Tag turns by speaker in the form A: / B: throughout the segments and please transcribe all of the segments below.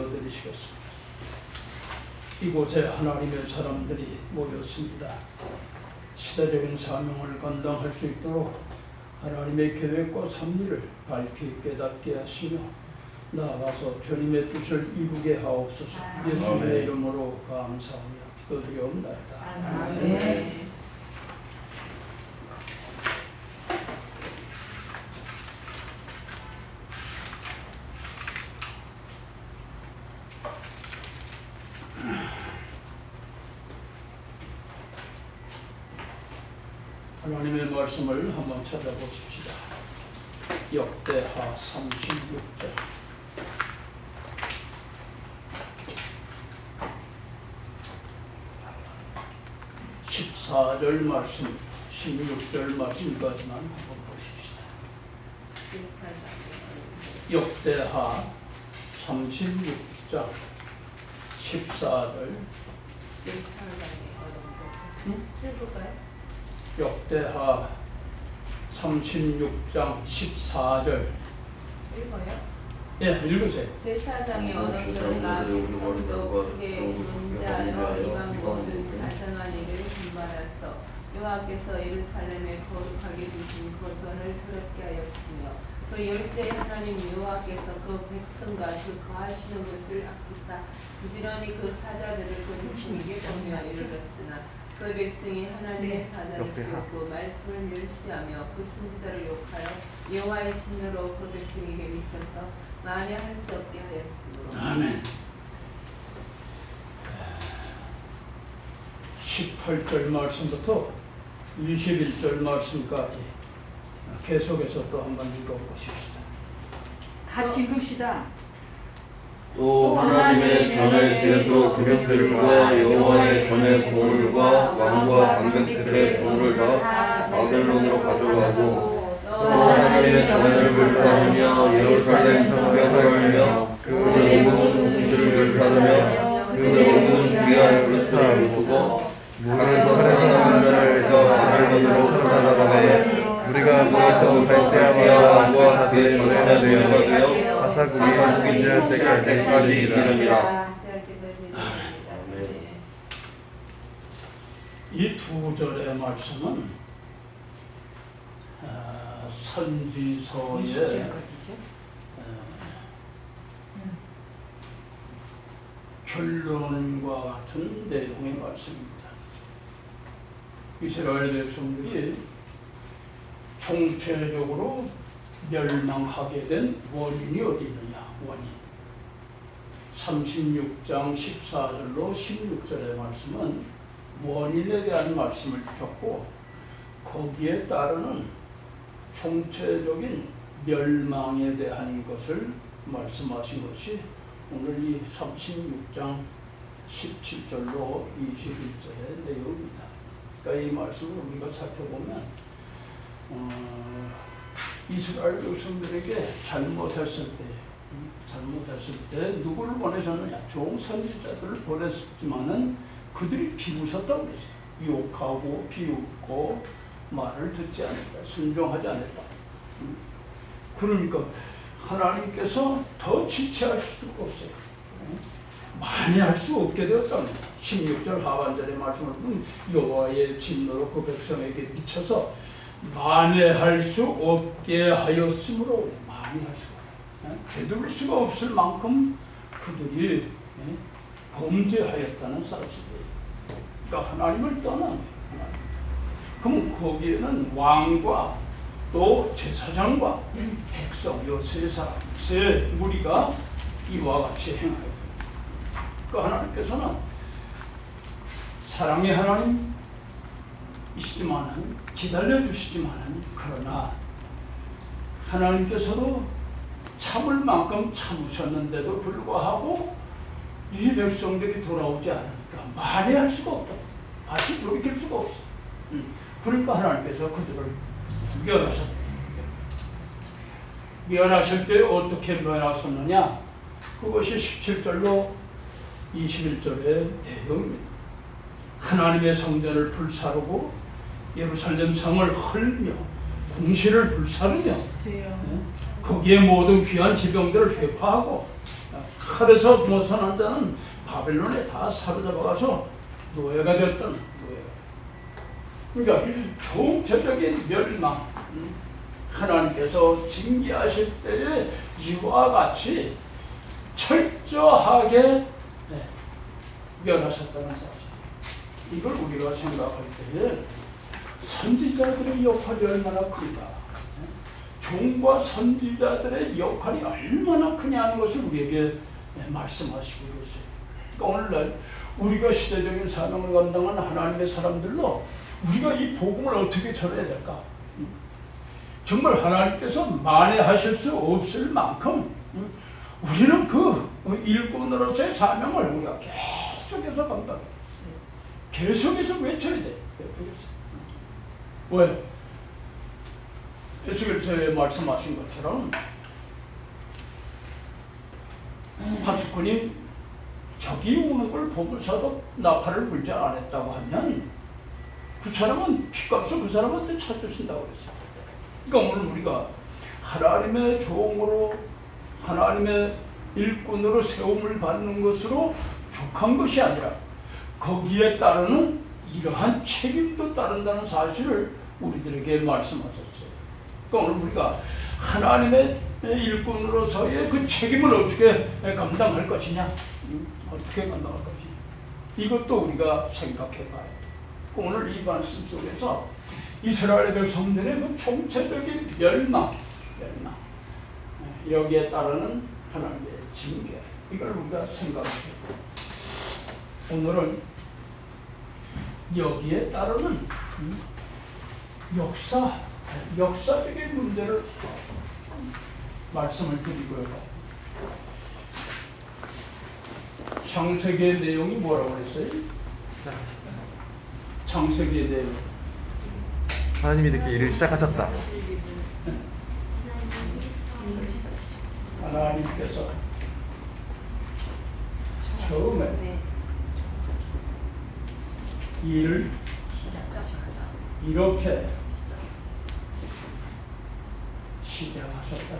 A: 기도드리시겠습니다. 이곳에 하나님의 사람들이 모였습니다. 시대적인 사명을 감당할 수 있도록 하나님의 계획과 섭리를 밝히 깨닫게 하시며 나아가서 주님의 뜻을 이루게 하옵소서. 예수님의 이름으로 감사하며 기도드리옵나이다. 아멘. 하나님의 말씀을 한번 찾아보십시다. 역대하 36장 14절 말씀, 16절 말씀까지만 한번 보십시다. 역대하 36장 14절. 역대하 36장 14절.
B: 읽어요?
A: 예, 읽으세요.
B: 제사장의 언어들과 백성도 크게 문자여 이방 모든 다정한 일을 분발하여 여호와께서 예루살렘에 거룩하게 두신 거선을 더럽게 하였으며 그 열대 하나님 여호와께서 그 백성과 그 거하시는 것을 아끼사 부지런히 그 사자들을 거룩히게 정하여 이르렀으나 그 백성이 하나님의 사자를 죽였고 말씀을 멸시하며 그 선지자를 욕하여 여호와의 진노로 그 백성에게 미쳐서 만회할 수 없게 하였으므로.
A: 아멘. 18절 말씀부터 21절 말씀까지 계속해서 또 한번 읽어보십시다.
C: 같이 읽읍시다.
D: 또 하나님의 전에 계속 그릇들과 여호와의 전에 보물과 왕과 방백들의 보물을 다 바벨론으로 가져가고 또 하나님의 전을 불사하며 예루살렘 성벽을 헐며 그의 온 궁지를 불사하며 그의 온 귀한 그릇들을 부수고 산에서 사람들을 해서 바벨론으로 쫓아나가매
E: 우리가 거기서 갈대아와 왕과 그의 전에 되어 하사국이 상기할 때까지 이르리라.
A: 이 두 절의 말씀은 선지서의 결론과 같은 내용의 말씀입니다. 이스라엘 백성들이 총체적으로 멸망하게 된 원인이 어디 있느냐? 원인. 36장 14절로 16절의 말씀은 원인에 대한 말씀을 주셨고 거기에 따르는 총체적인 멸망에 대한 것을 말씀하신 것이 오늘 이 36장 17절로 21절의 내용입니다. 그러니까 이 말씀을 우리가 살펴보면 이스라엘 백성들에게 잘못했을 때 누구를 보내셨느냐? 좋은 선지자들을 보냈지만은 그들이 비웃었다고 그랬어요. 욕하고 비웃고 말을 듣지 않았다. 순종하지 않았다. 그러니까 하나님께서 더 지체할 수가 없어요. 많이 할 수 없게 되었답니다. 16절 하반절의 말씀을 보면 여호와의 진노로 그 백성에게 미쳐서 만회할 수 없게 하였으므로 만회할 수가 되돌릴 수가 없을 만큼 그들이 범죄하였다는 사실이에요. 그러니까 하나님을 떠난 그럼 거기에는 왕과 또 제사장과 백성 이 세 사람 세 무리가 이와 같이 행하였다. 그러니까 하나님께서는 사랑의 하나님이시지만은 기다려 주시지만은 그러나 하나님께서도 참을 만큼 참으셨는데도 불구하고 이 백성들이 돌아오지 않으니까 만회할 수가 없다. 다시 돌이킬 수가 없어. 그러니까 하나님께서 그들을 멸하셨다. 멸하실 때 어떻게 멸하셨느냐? 그것이 17절로 21절의 내용입니다. 하나님의 성전을 불사르고 예루살렘 성을 헐며 궁시를 불사르며 거기에 모든 귀한 지병들을 회파하고 칼에서 벗어난 자는 바벨론에 다 사로잡아가서 노예가 되었던 노예가. 그러니까 총체적인 멸망, 하나님께서 징계하실 때에 이와 같이 철저하게 멸하셨다는 사실. 이걸 우리가 생각할 때에 선지자들의 역할이 얼마나 큰가, 종과 선지자들의 역할이 얼마나 크냐는 것을 우리에게 말씀하시고 있어요. 그러니까 오늘날 우리가 시대적인 사명을 감당하는 하나님의 사람들로 우리가 이 복음을 어떻게 전해야 될까? 정말 하나님께서 만회하실 수 없을 만큼 우리는 그 일꾼으로서의 사명을 우리가 계속해서 감당해. 계속해서 외쳐야 돼. 왜? 예수께서 말씀하신 것처럼 파수꾼이 적이 오는 걸 보면서도 나팔을 불지 않았다고 하면 그 사람은 핏값을 그 사람한테 찾으신다고 그랬어요. 그러니까 오늘 우리가 하나님의 종으로 하나님의 일꾼으로 세움을 받는 것으로 족한 것이 아니라 거기에 따르는 이러한 책임도 따른다는 사실을 우리들에게 말씀하셨어요. 그러니까 오늘 우리가 하나님의 일꾼으로서의 그 책임을 어떻게 감당할 것이냐, 어떻게 감당할 것이냐, 이것도 우리가 생각해 봐야 돼. 오늘 이 말씀 속에서 이스라엘 백성들의 그 총체적인 멸망, 여기에 따르는 하나님의 징계, 이걸 우리가 생각해요. 오늘은 여기에 따르는 역사적인 문제를 말씀을 드리고요. 창세기의 내용이 뭐라고 그랬어요? 창세기의 내용.
E: 하나님이 이렇게 일을 시작하셨다.
A: 하나님께서 처음에 일을 이렇게 시작하셨다.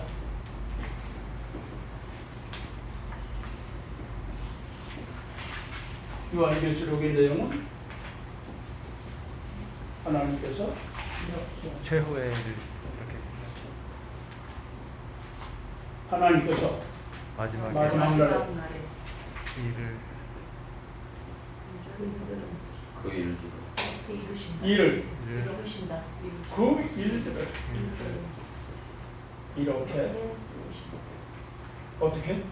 A: 요한계시록의 내용은 하나님께서
E: 최후의 일을 이렇게
A: 하나님께서
E: 마지막에
A: 마지막 날에
E: 일을
D: 그 일들.
A: 일을
E: 일을
A: 그 일들을 이렇게 어떻게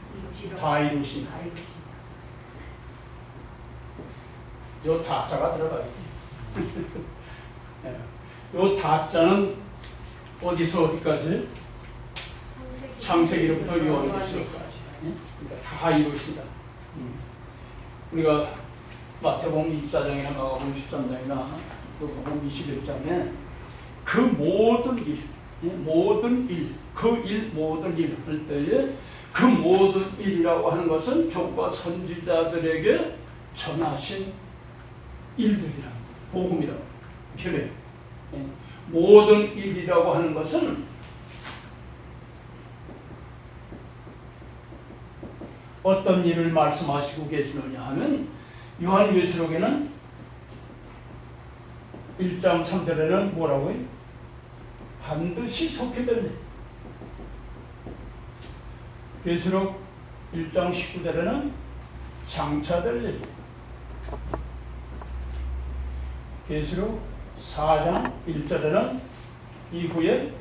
A: 다 이루신 요 다자가 들어가요. 요 다자는 어디서 어디까지? 창세기로부터 요한계시록까지. 그러니까 다 이루신다. 우리가 마태복음 24장이나 마가복음 13장이나 또 복음 21장에 그 모든 일, 모든 일 할 때에 그 모든 일이라고 하는 것은 종과 선지자들에게 전하신 일들이라, 복음이라 표현. 모든 일이라고 하는 것은 어떤 일을 말씀하시고 계시느냐 하면 요한계시록에는 1장 3절에는 뭐라고 해요? 반드시 속히될 일. 계시록 1장 19절에는 장차될 일. 계시록 4장 1절에는 이후에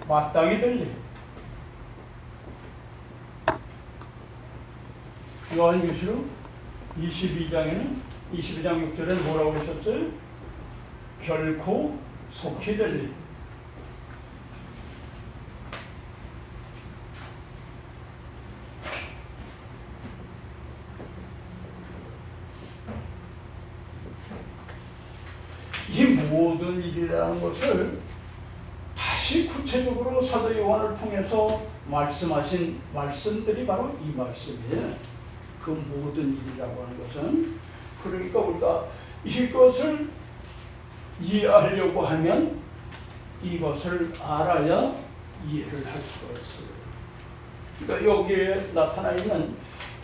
A: 마땅히 될 일. 요한계시록 22장 6절에는 뭐라고 하셨어요? 결코 속히 될 일. 이 모든 일이라는 것을 다시 구체적으로 사도 요한을 통해서 말씀하신 말씀들이 바로 이 말씀이에요. 그 모든 일이라고 하는 것은, 그러니까 우리가 이것을 이해하려고 하면 이것을 알아야 이해를 할 수가 있어요. 그러니까 여기에 나타나 있는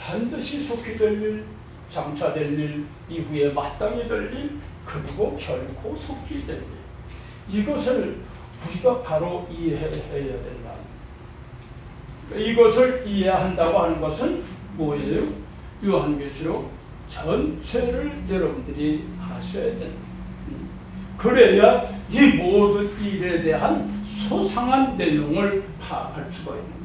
A: 반드시 속히 될 일, 장차될 일, 이후에 마땅히 될 일, 그리고 결코 속히 될 일. 이것을 우리가 바로 이해해야 된다. 이것을 이해한다고 하는 것은 뭐예요? 요한계시록 전체를 여러분들이 하셔야 된다. 그래야 이 모든 일에 대한 소상한 내용을 파악할 수가 있는 거예요.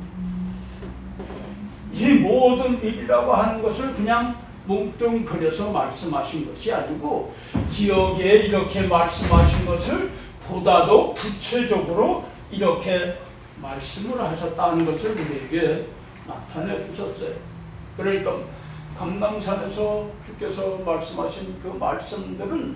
A: 이 모든 일이라고 하는 것을 그냥 뭉뚱그려서 말씀하신 것이 아니고 기억에 이렇게 말씀하신 것을 보다도 구체적으로 이렇게 말씀을 하셨다는 것을 우리에게 나타내 주셨어요. 그러니까 감람산에서 주께서 말씀하신 그 말씀들은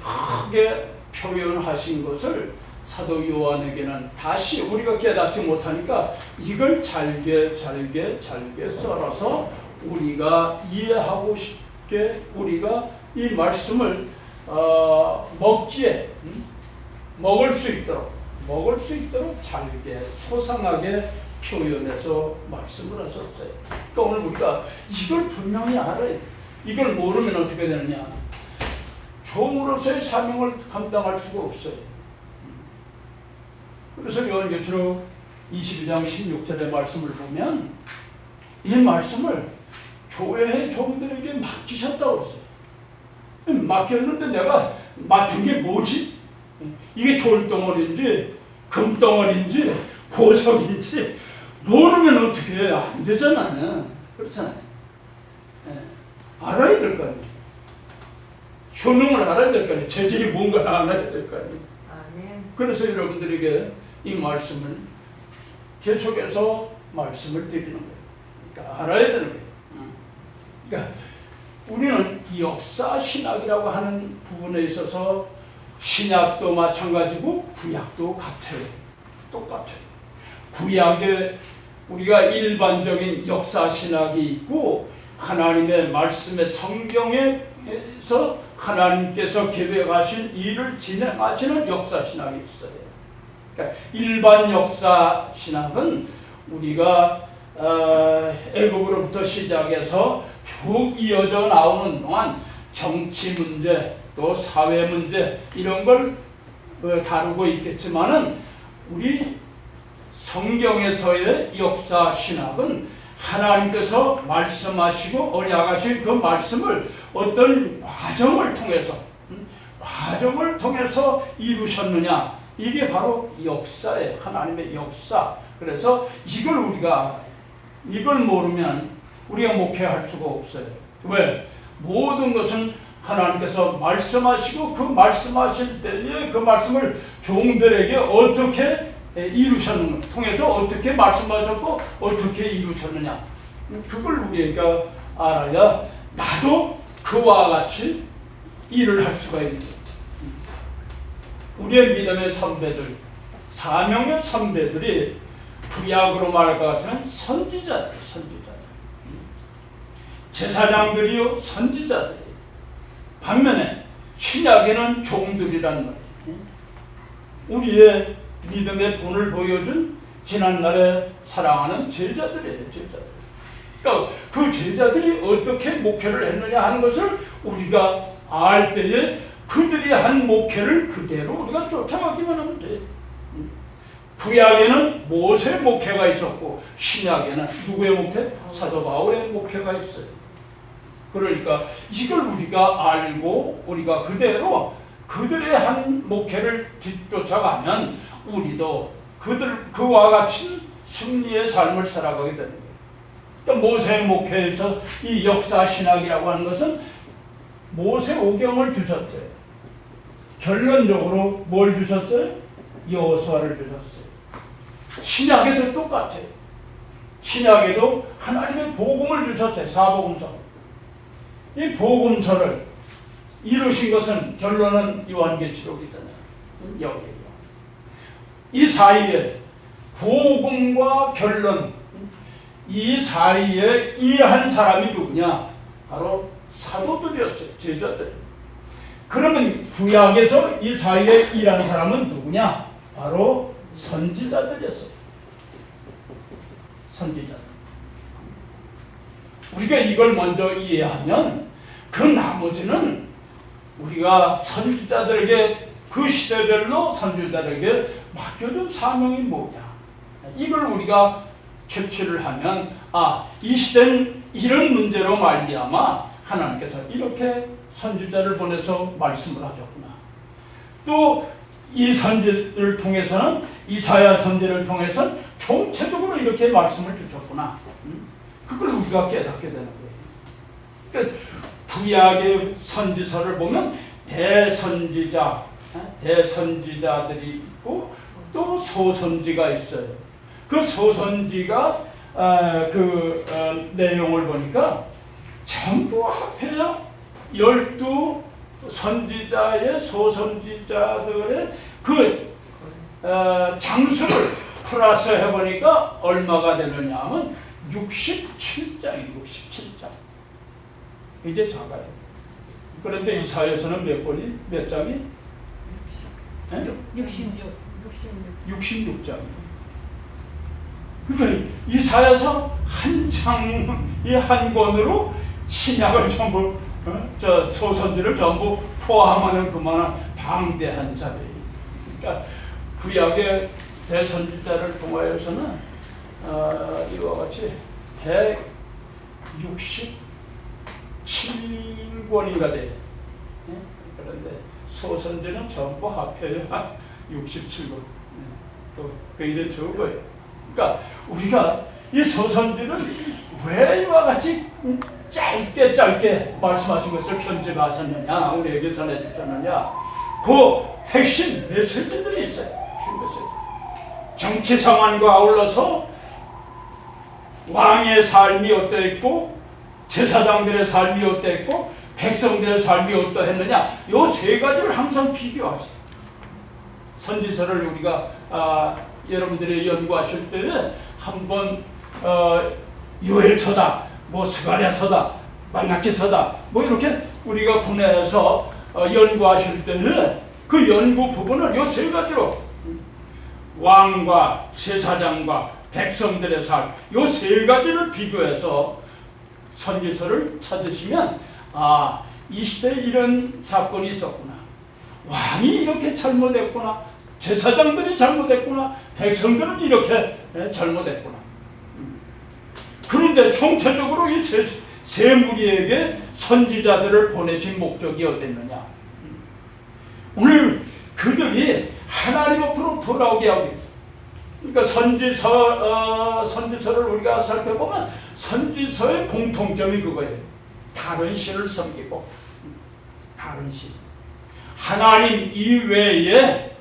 A: 크게 표현하신 것을 사도 요한에게는 다시 우리가 깨닫지 못하니까 이걸 잘게 썰어서 우리가 이해하고 싶게 우리가 이 말씀을 먹을 수 있도록 잘게 소상하게 표현해서 말씀을 하셨어요. 그러니까 오늘 우리가 이걸 분명히 알아야 돼. 이걸 모르면 어떻게 되느냐? 종으로서의 사명을 감당할 수가 없어요. 그래서 요한계시록 22장 16절의 말씀을 보면 이 말씀을 교회의 종들에게 맡기셨다고 했어요. 맡겼는데 내가 맡은 게 뭐지? 이게 돌덩어리인지 금덩어리인지 보석인지 모르면 어떻게 해? 안 되잖아요. 그렇잖아요. 알아야 될 거 아니에요. 효능을 알아야 될 거 아니에요. 재질이 뭔가 알아야 될 거 아니에요. 그래서 여러분들에게 이 말씀을 계속해서 말씀을 드리는 거예요. 그러니까 알아야 되는 거예요. 그러니까 우리는 역사 신학이라고 하는 부분에 있어서 신약도 마찬가지고 구약도 같아요. 똑같아요. 구약에 우리가 일반적인 역사 신학이 있고 하나님의 말씀의 성경에서 하나님께서 계획하신 일을 진행하시는 역사 신학이 있어요. 그러니까 일반 역사 신학은 우리가 애국으로부터 시작해서 쭉 이어져 나오는 동안 정치 문제 또 사회 문제 이런 걸 다루고 있겠지만은 우리 성경에서의 역사 신학은 하나님께서 말씀하시고 언약하신 그 말씀을 어떤 과정을 통해서 이루셨느냐, 이게 바로 역사예요. 하나님의 역사. 그래서 이걸 우리가 알아요. 이걸 모르면 우리가 목회할 수가 없어요. 왜? 모든 것은 하나님께서 말씀하시고 그 말씀하실 때에 그 말씀을 종들에게 어떻게 이루셨는가, 통해서 어떻게 말씀하셨고 어떻게 이루셨느냐, 그걸 우리가 알아야 나도 그와 같이 일을 할 수가 있는 거예요. 우리의 믿음의 선배들, 사명의 선배들이 구약으로 말할 것 같으면 선지자들. 제사장들이요 선지자들. 반면에 신약에는 종들이란 말이에요. 우리의 믿음의 본을 보여준 지난날에 사랑하는 제자들이에요. 그러니까 그 제자들이 어떻게 목회를 했느냐 하는 것을 우리가 알 때에 그들이 한 목회를 그대로 우리가 쫓아가기만 하면 돼요. 구약에는 모세의 목회가 있었고 신약에는 누구의 목회? 사도 바울의 목회가 있어요. 그러니까 이걸 우리가 알고 우리가 그대로 그들의 한 목회를 뒤쫓아가면 우리도 그와 같이 승리의 삶을 살아가게 되는 거예요. 그러니까 모세의 목회에서 이 역사 신학이라고 하는 것은 모세 오경을 주셨대요. 결론적으로 뭘 주셨어요? 여호수아를 주셨어요. 신약에도 똑같아요. 신약에도 하나님의 복음을 주셨어요. 사복음서. 이 복음서를 이루신 것은 결론은 요한계시록이잖아요. 여기에요. 이 사이에 복음과 결론, 이 사이에 일한 사람이 누구냐? 바로 사도들이었어요. 제자들. 그러면 구약에서 이 사이에 일한 사람은 누구냐? 바로 선지자들이었어요. 선지자들. 우리가 이걸 먼저 이해하면 그 나머지는 우리가 선지자들에게 그 시대별로 선지자들에게 맡겨준 사명이 뭐냐, 이걸 우리가 캐치를 하면 이 시대는 이런 문제로 말미암아 하나님께서 이렇게 선지자를 보내서 말씀을 하셨구나. 또 이 선지를 통해서는 이사야 선지를 통해서는 총체적으로 이렇게 말씀을 주셨구나. 그걸 우리가 깨닫게 되는 거예요. 그러니까 구약의 선지서를 보면 대선지자들이 있고 또 소선지가 있어요. 그 소선지가 내용을 보니까 전부 합해야 12 선지자의 소선지자들의 그 장수를 플러스 해보니까 얼마가 되느냐 하면 67장이 67장. 이제 작아요. 그런데 이사야서는 몇 장이? 66장. 그러니까 이사야서 한 장이 한 권으로 신약을 전부 소선지를 전부 포함하는 그만한 방대한 자리예요. 그러니까 구약의 대선지자를 통하여서는 이와 같이 167권인가 돼요. 그런데 소선지는 전부 합해야 67권. 또 굉장히 적어요. 그러니까 우리가 이 소선지를 왜 이와 같이 짧게 말씀하신 것을 편집하셨느냐, 우리에게 전해주셨느냐, 그 핵심 메시지들이 있어요. 핵심 메시지. 정치 상황과 아울러서 왕의 삶이 어떠했고, 제사장들의 삶이 어떠했고, 백성들의 삶이 어떠했느냐, 요 세 가지를 항상 비교하세요. 선지서를 우리가 여러분들이 연구하실 때는 한번 요엘서다, 스가랴서다, 말라기서다, 이렇게 우리가 분해해서 연구하실 때는 그 연구 부분을 요 세 가지로 왕과 제사장과 백성들의 삶, 요 세 가지를 비교해서 선지서를 찾으시면 이 시대에 이런 사건이 있었구나, 왕이 이렇게 잘못했구나, 제사장들이 잘못했구나, 백성들은 이렇게 잘못했구나. 그런데 총체적으로 이 세 무리에게 선지자들을 보내신 목적이 어땠느냐? 오늘 그들이 하나님 앞으로 돌아오게 하기 위해서. 그러니까 선지서를 우리가 살펴보면 선지서의 공통점이 그거예요. 다른 신을 섬기고, 다른 신, 하나님 이외에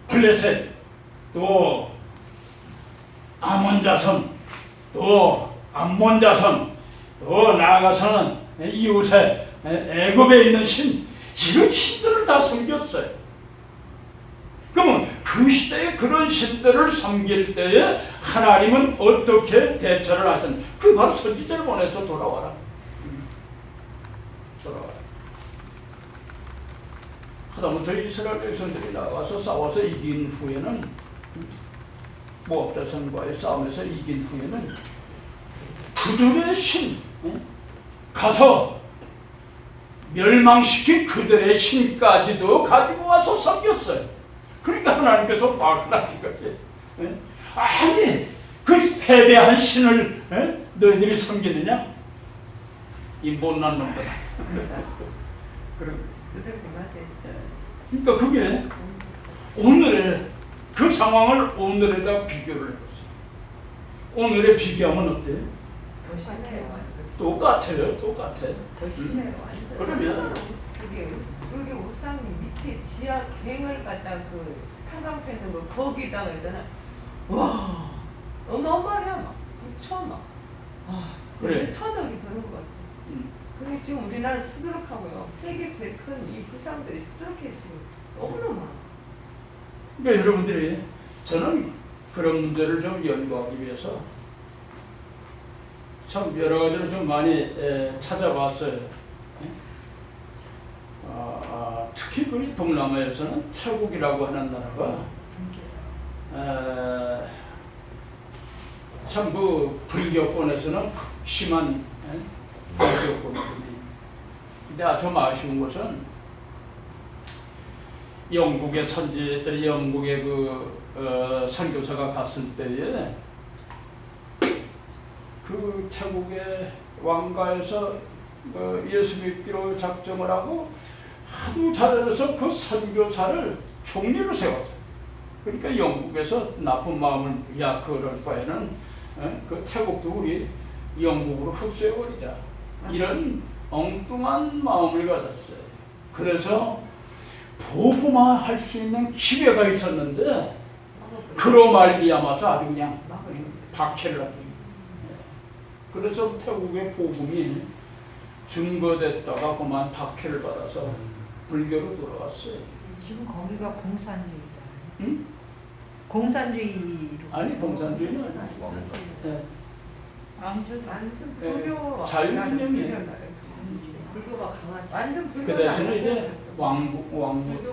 A: 블레셋, 또 아몬 자손, 또 암몬 자손, 또 나아가서는 이웃에 애굽에 있는 신, 이런 신들을 다 섬겼어요. 그러면 그 시대에 그런 신들을 섬길 때에 하나님은 어떻게 대처를 하셨는지, 그 바로 선지자를 보내서 돌아와라. 돌아와라. 하다못해 이스라엘 백성들이 나가서 싸워서 이긴 후에는, 모압 자손과의 싸움에서 이긴 후에는 그들의 신, 가서 멸망시킨 그들의 신까지도 가지고 와서 섬겼어요. 그러니까 하나님께서 화가 나신 거지. 아니, 그 패배한 신을 너희들이 섬기느냐? 이 못난 놈들아. 그러니까 그게 오늘의 그 상황을 오늘에다 비교를 해보세요. 오늘에 비교하면 어때? 똑같아요. 그러면
B: 그게 우상 밑에 지하 갱을 갖다 그 탄광패는 거 거기다 그러잖아. 와, 어마어마해. 막 부처 막.
A: 그래.
B: 천억이 되는 것 같아. 그게 지금 우리나라 수두룩하고요. 세계 제일 큰 이 부상들이 수두룩해 지금 너무너무.
A: 그러니까 여러분들이, 저는 그런 문제를 좀 연구하기 위해서 참 여러 가지를 좀 많이 찾아봤어요. 특히 우리 동남아에서는 태국이라고 하는 나라가 참 그 불교권에서는 극심한 불교권이거든요. 근데 아주 아쉬운 것은 영국의 선교사가 갔을 때에 그 태국의 왕가에서 예수 믿기로 작정을 하고 하도 잘해서 그 선교사를 총리로 세웠어요. 그러니까 영국에서 나쁜 마음을 그럴 바에는 그 태국도 우리 영국으로 흡수해버리자, 이런 엉뚱한 마음을 가졌어요. 그래서 보고만 할 수 있는 기회가 있었는데 그로 말미암아서 아주 그냥 박해를 하더니, 그래서 태국의 복음이 증거됐다가 그만 박해를 받아서 불교로 돌아왔어요.
C: 지금 거기가 공산주의잖아요.
A: 응?
C: 공산주의로.
A: 아니, 공산주의는 아니고. 네.
C: 완전
A: 네.
C: 불교.
A: 자유분명이에요.
C: 불교가 강하지. 완전 불교.
A: 그 대신에 이제 왕국이지,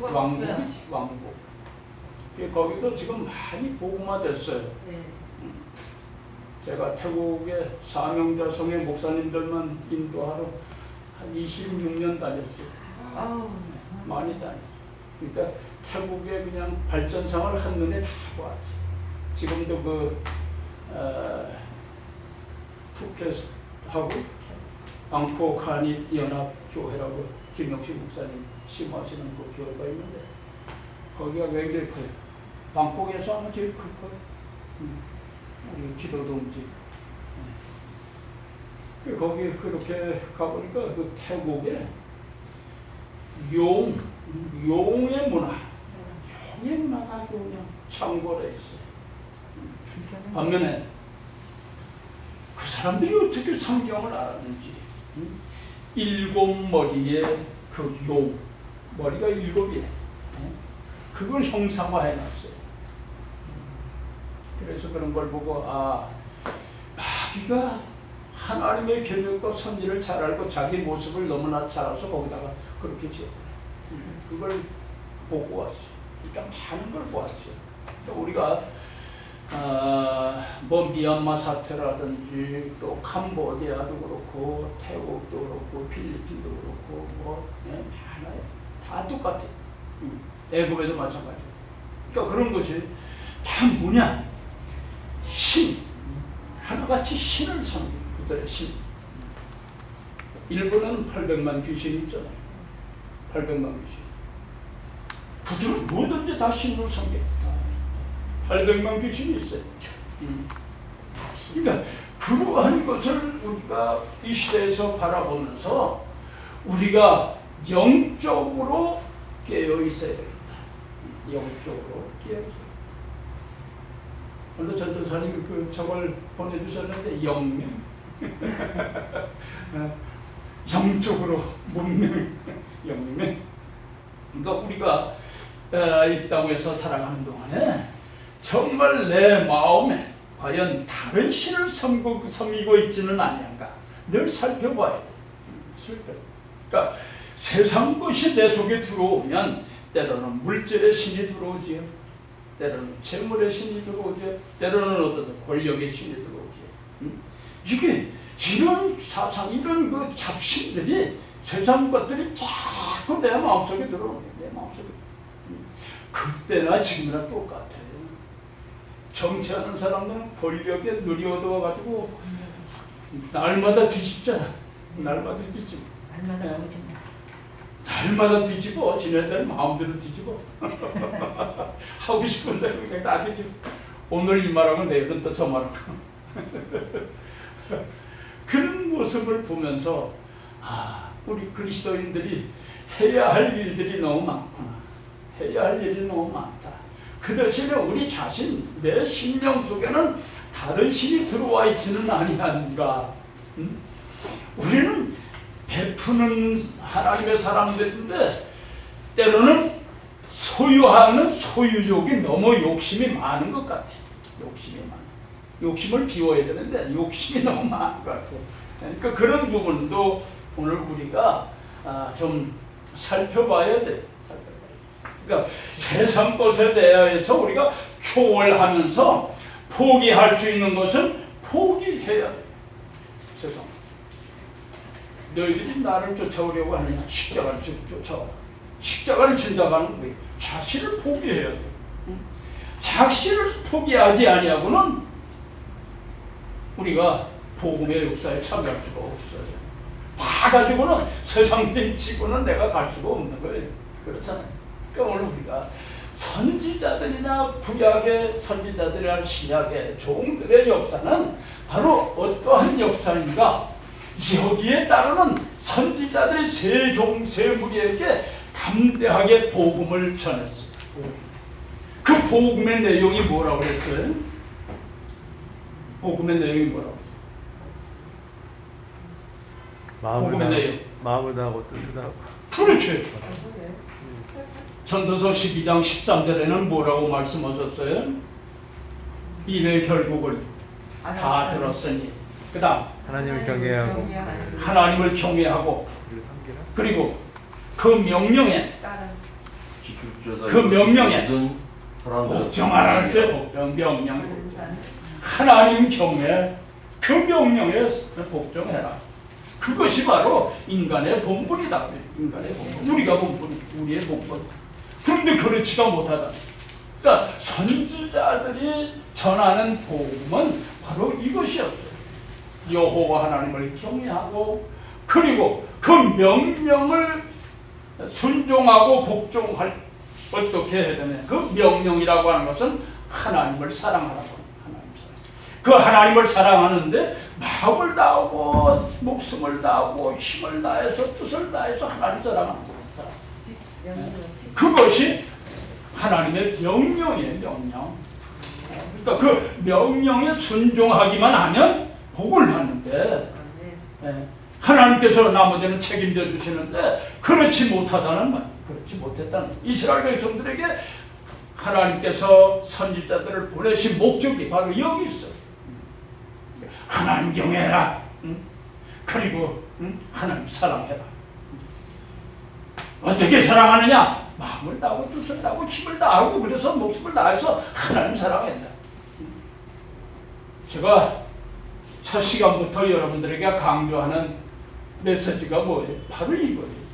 A: 왕국. 거기도 지금 많이 복음화됐어요.
C: 네.
A: 제가 태국의 사명자성의 목사님들만 인도하러 한 26년 다녔어요.
C: 아우.
A: 많이 다녔어요. 그러니까 태국의 그냥 발전상을 한눈에 다 보았지. 지금도 푸켓하고 앙코카니 연합교회라고 김영식 목사님 심호하시는 그 교회가 있는데 거기가 굉장히 커요. 방콕에서 아마 제일 클 거예요. 우리 기도동지. 거기 그렇게 가보니까 그 태국의 용의 문화, 용의 문화가 아주 그냥 창궐해 있어요. 반면에 그 사람들이 어떻게 성경을 알았는지, 7머리의 그 용, 머리가 7이에요. 그걸 형상화해놨어요. 그래서 그런 걸 보고 마귀가 하나님의 계획과 섭리를 잘 알고 자기 모습을 너무나 잘 알아서 거기다가 그렇게 지었어요. 그걸 보고 왔어요. 그러니까 많은 걸 보았어요. 그러니까 우리가 뭐 미얀마 사태라든지 또 캄보디아도 그렇고 태국도 그렇고 필리핀도 그렇고 뭐 많아요. 다 똑같아요. 애굽에도 마찬가지예요. 그러니까 그런 것이 다 뭐냐? 신, 하나같이 신을 섬기는 그들의 신. 일본에는 800만 귀신이 있잖아요. 800만 귀신. 그들은 뭐든지 다 신을 섬겨요. 800만 귀신이 있어요. 그러니까 그러한 것을 우리가 이 시대에서 바라보면서 우리가 영적으로 깨어 있어야 됩니다. 영적으로 깨어 있어요. 오늘 전도사님 저걸 보내주셨는데 영명, 영적으로 문명, 영명. 그러니까 우리가 이 땅에서 살아가는 동안에 정말 내 마음에 과연 다른 신을 섬기고 있지는 아니한가 늘 살펴봐야 돼. 그러니까 세상 것이 내 속에 들어오면 때로는 물질의 신이 들어오지요. 때로는 재물의 신이 들어오죠. 때로는 어떤 권력의 신이 들어오죠. 이게 이런 사상, 이런 그 잡신들이 세상 것들이 자꾸 내 마음속에 들어오는 거예요. 내 마음속에. 그때나 지금이나 똑같아요. 정치하는 사람들은 권력에 누리 얻어가지고 날마다 뒤집잖아. 날마다 뒤집어. 날마다 뒤집어. 지네들 마음대로 뒤집어. 하고 싶은 대로 그냥 다 뒤집어. 오늘 이 말하면 내일은 또 저 말하고. 그런 모습을 보면서 우리 그리스도인들이 해야 할 일들이 너무 많구나. 해야 할 일이 너무 많다. 그 대신에 우리 자신, 내 심령 속에는 다른 신이 들어와 있지는 아니한가. 우리는 베푸는 하나님의 사람들인데 때로는 소유하는 소유욕이 너무 욕심이 많은 것 같아. 욕심이 많아. 욕심을 비워야 되는데 욕심이 너무 많은 것 같아. 그러니까 그런 부분도 오늘 우리가 좀 살펴봐야 돼. 그러니까 세상 것에 대해서 우리가 초월하면서 포기할 수 있는 것은 포기해야 돼. 세상. 너희들이 나를 쫓아오려고 하느냐? 십자가를 쫓아와. 십자가를 진다가는 왜? 자신을 포기해야 돼. 자신을 포기하지 아니하고는 우리가 복음의 역사에 참여할 수가 없어요. 다 가지고는 세상적인 치고는 내가 갈 수가 없는 거예요. 그렇잖아요. 그러니까 오늘 우리가 선지자들이나 구약의 선지자들이나 신약의 종들의 역사는 바로 어떠한 역사인가? 여기에 따르는 선지자들의 세 종, 세 무리에게 담대하게 복음을 전했어요. 그 복음의 내용이 뭐라고 그랬어요? 복음의 내용이 뭐라고 그랬어요? 복음의 내용.
E: 마음을 다하고 뜻을 다하고.
A: 그렇지. 전도서 12장 13절에는 뭐라고 말씀하셨어요? 이내 결국을 다 들었으니 그 다음
E: 하나님을 경외하고
A: 하나님을 경외하고
E: 그를 섬기라.
A: 그리고 그 명령에
D: 지킬자다.
A: 그 명령에
D: 모든 사람들은
A: 복종하라 했어요. 명령. 하나님 경외 그 명령에 복종해라. 그것이 바로 인간의 본분이다. 인간의 본분. 우리가 본분, 우리의 본분. 그런데 그렇지가 못하다. 그러니까 선지자들이 전하는 복음은 바로 이것이었어요. 여호와 하나님을 경외하고 그리고 그 명령을 순종하고 복종할 어떻게 해야 되냐? 그 명령이라고 하는 것은 하나님을 사랑하라고. 그 하나님을 사랑하는데 마음을 다하고 목숨을 다하고 힘을 다해서 뜻을 다해서 하나님 사랑하는 거다. 그것이 하나님의 명령이에요. 명령. 그러니까 그 명령에 순종하기만 하면 복을 받는데 하나님께서 나머지는 책임져 주시는데 그렇지 못하다는 말, 그렇지 못했다는 이스라엘 백성들에게 하나님께서 선지자들을 보내신 목적이 바로 여기 있어요. 하나님 경외해라. 그리고 하나님 사랑해라. 어떻게 사랑하느냐? 마음을 다하고 뜻을 다하고 힘을 다하고 그래서 목숨을 다해서 하나님 사랑한다. 제가 첫 시간부터 여러분들에게 강조하는 메시지가 뭐예요? 바로 이거예요.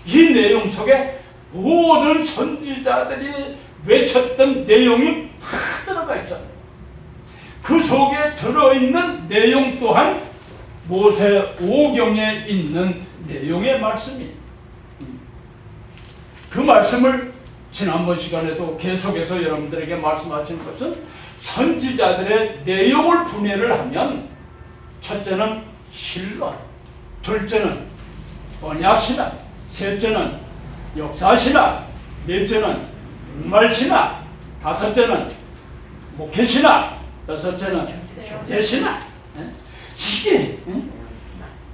A: 이 내용 속에 모든 선지자들이 외쳤던 내용이 다 들어가 있잖아요. 그 속에 들어있는 내용 또한 모세 오경에 있는 내용의 말씀이에요. 그 말씀을 지난번 시간에도 계속해서 여러분들에게 말씀하신 것은 선지자들의 내용을 분해를 하면 첫째는 신론, 둘째는 언약신학, 셋째는 역사신학, 넷째는 종말신학, 다섯째는 목회신학, 여섯째는 교제신학. 이게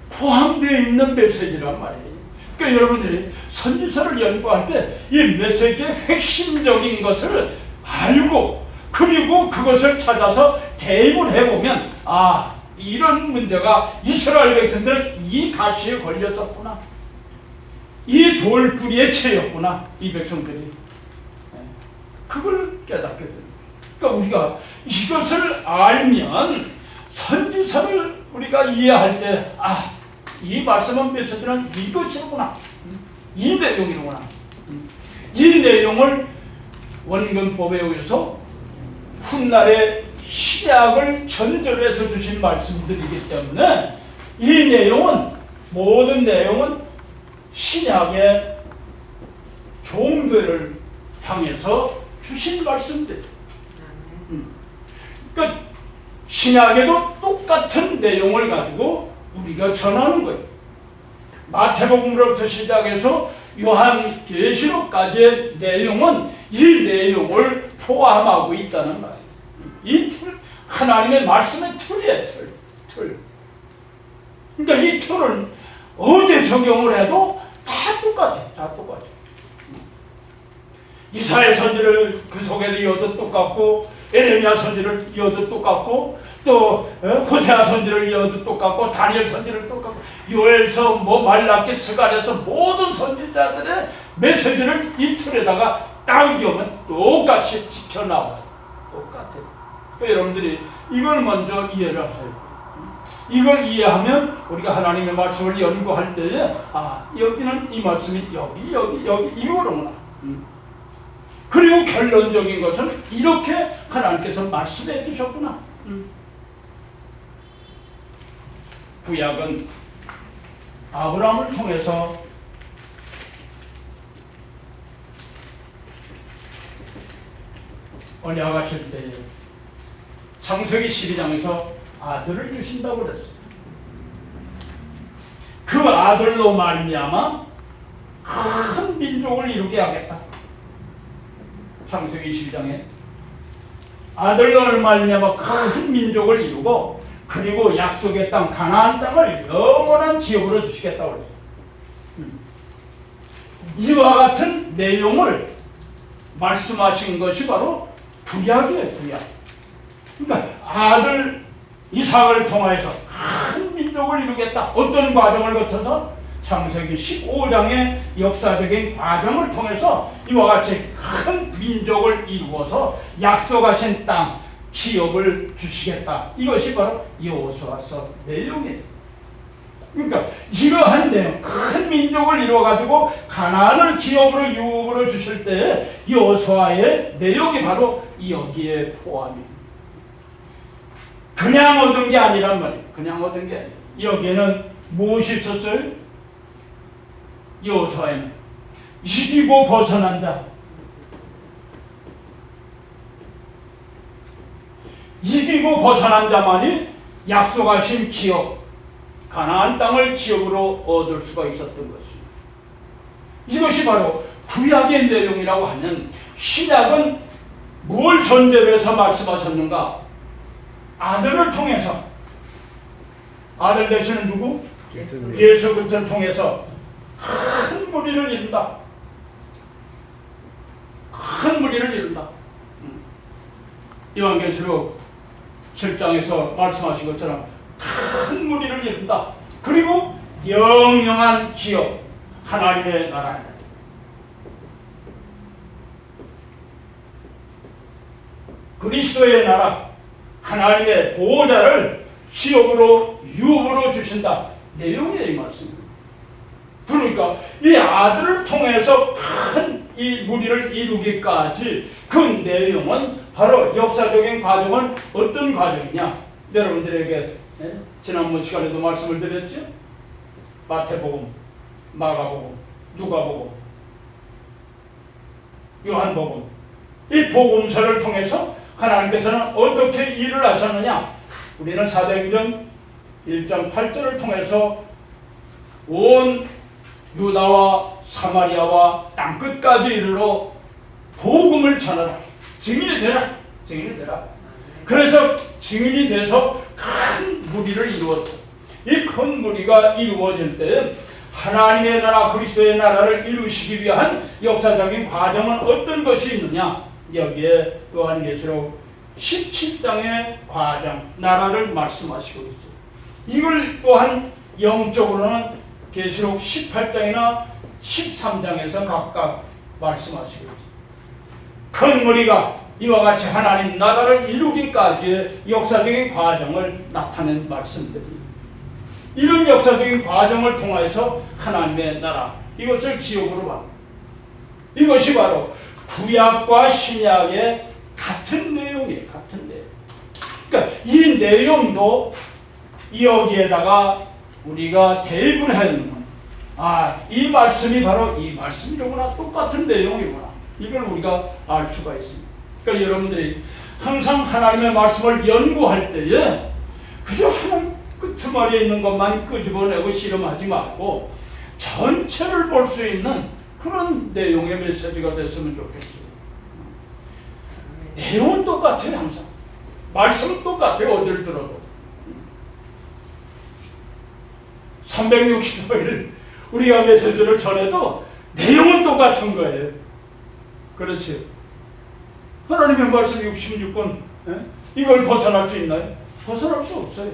A: 포함되어 있는 메시지란 말이에요. 그러니까 여러분들이 선지서를 연구할 때 이 메시지의 핵심적인 것을 알고 그리고 그것을 찾아서 대입을 해보면 아, 이런 문제가 이스라엘 백성들은 이 가시에 걸렸었구나. 이 돌뿌리에 채였구나. 이 백성들이. 그걸 깨닫게 됩니다. 그러니까 우리가 이것을 알면 선지서를 우리가 이해할 때 아, 이 말씀한 메시지는 이것이구나. 이 내용이구나. 이 내용을 원근법에 의해서 훗날에 신약을 전절해서 주신 말씀들이기 때문에 이 내용은 모든 내용은 신약의 종들을 향해서 주신 말씀들. 그러니까 신약에도 똑같은 내용을 가지고 우리가 전하는 거예요. 마태복음으로부터 시작해서 요한계시록까지의 내용은 이 내용을 포함하고 있다는 말이에요. 이 틀, 하나님의 말씀의 틀이에요. 틀. 그러니까 이 틀은 어디에 적용을 해도 다 똑같아요. 다 똑같아요. 이사야 선지를 그 속에도 이어도 똑같고 에레미야 선지를 이어도 똑같고 또 호세아 선지를 이어도 똑같고 다니엘 선지를 똑같고 요엘서 말라기 스가랴서 모든 선지자들의 메시지를 이 틀에다가 딱 이으면 똑같이 지켜나와요. 똑같아요. 그러니까 여러분들이 이걸 먼저 이해를 하세요. 이걸 이해하면 우리가 하나님의 말씀을 연구할 때에 여기는 이 말씀이 여기 이거로구나. 그리고 결론적인 것은 이렇게 하나님께서 말씀해 주셨구나. 구약은 아브라함을 통해서 언약하실 때에 창세기 12장에서 아들을 주신다고 그랬어요. 그 아들로 말미암아 큰 민족을 이루게 하겠다. 창세기 12장에 아들로 말미암아 큰 민족을 이루고 그리고 약속의 땅 가나안 땅을 영원한 기업으로 주시겠다고 그랬어요. 이와 같은 내용을 말씀하신 것이 바로 구약이에요. 구약. 그러니까 아들 이삭을 통해서 큰 민족을 이루겠다. 어떤 과정을 거쳐서 창세기 15장의 역사적인 과정을 통해서 이와 같이 큰 민족을 이루어서 약속하신 땅 기업을 주시겠다. 이것이 바로 여호수아서 내용이에요. 그러니까 이러한 내용, 큰 민족을 이루어가지고 가나안을 기업으로 유업으로 주실 때 여호수아의 내용이 바로 여기에 포함입니다. 그냥 얻은 게 아니란 말이에요. 그냥 얻은 게 아니에요. 여기에는 무엇이 있었어요? 여호수아에는 이기고 벗어난 자, 이기고 벗어난 자만이 약속하신 기업, 가나안 땅을 기업으로 얻을 수가 있었던 것입니다. 이것이 바로 구약의 내용이라고 하면 신약은 뭘 전제로 해서 말씀하셨는가? 아들을 통해서, 아들 되시는 누구? 예수 그리스도를 통해서 큰 무리를 이룬다. 큰 무리를 이룬다. 요한계시록 7장에서 말씀하신 것처럼 큰 무리를 이룬다. 그리고 영영한 기업, 하나님의 나라입니다. 그리스도의 나라, 하나님의 보호자를 기업으로 유업으로 주신다. 내용이에요, 이 말씀입니다. 그러니까 이 아들을 통해서 큰 이 무리를 이루기까지 그 내용은 바로 역사적인 과정은 어떤 과정이냐? 여러분들에게 지난번 시간에도 말씀을 드렸죠? 마태복음, 마가복음, 누가복음, 요한복음, 이 복음서를 통해서 하나님께서는 어떻게 일을 하셨느냐? 우리는 사도행전 1장 8절을 통해서 온 유다와 사마리아와 땅끝까지 이르러 복음을 전하라. 증인이 되라. 증인이 되라. 그래서 증인이 돼서 큰 무리를 이루었어. 이 큰 무리가 이루어질 때 하나님의 나라, 그리스도의 나라를 이루시기 위한 역사적인 과정은 어떤 것이 있느냐? 여기에 요한계시록 17장의 과정, 나라를 말씀하시고 있어요. 이걸 또한 영적으로는 계시록 18장이나 13장에서 각각 말씀하시고 있어요. 큰 무리가 이와 같이 하나님 나라를 이루기까지의 역사적인 과정을 나타낸 말씀들입니다. 이런 역사적인 과정을 통해서 하나님의 나라, 이것을 기업으로 받는, 이것이 바로 구약과 신약의 같은 내용이에요. 같은 내용. 그러니까 이 내용도 여기에다가 우리가 대입을 해놓는, 이 말씀이 바로 이 말씀이로구나. 똑같은 내용이구나. 이걸 우리가 알 수가 있습니다. 그러니까 여러분들이 항상 하나님의 말씀을 연구할 때에 그저 하나님 끄트머리에 있는 것만 끄집어내고 씨름하지 말고 전체를 볼 수 있는 그런 내용의 메시지가 됐으면 좋겠어요. 내용은 똑같아요. 항상 말씀은 똑같아요. 어딜 들어도 365일 우리가 메시지를 전해도 내용은 똑같은 거예요. 그렇지? 하나님의 말씀 66권 이걸 벗어날 수 있나요? 벗어날 수 없어요.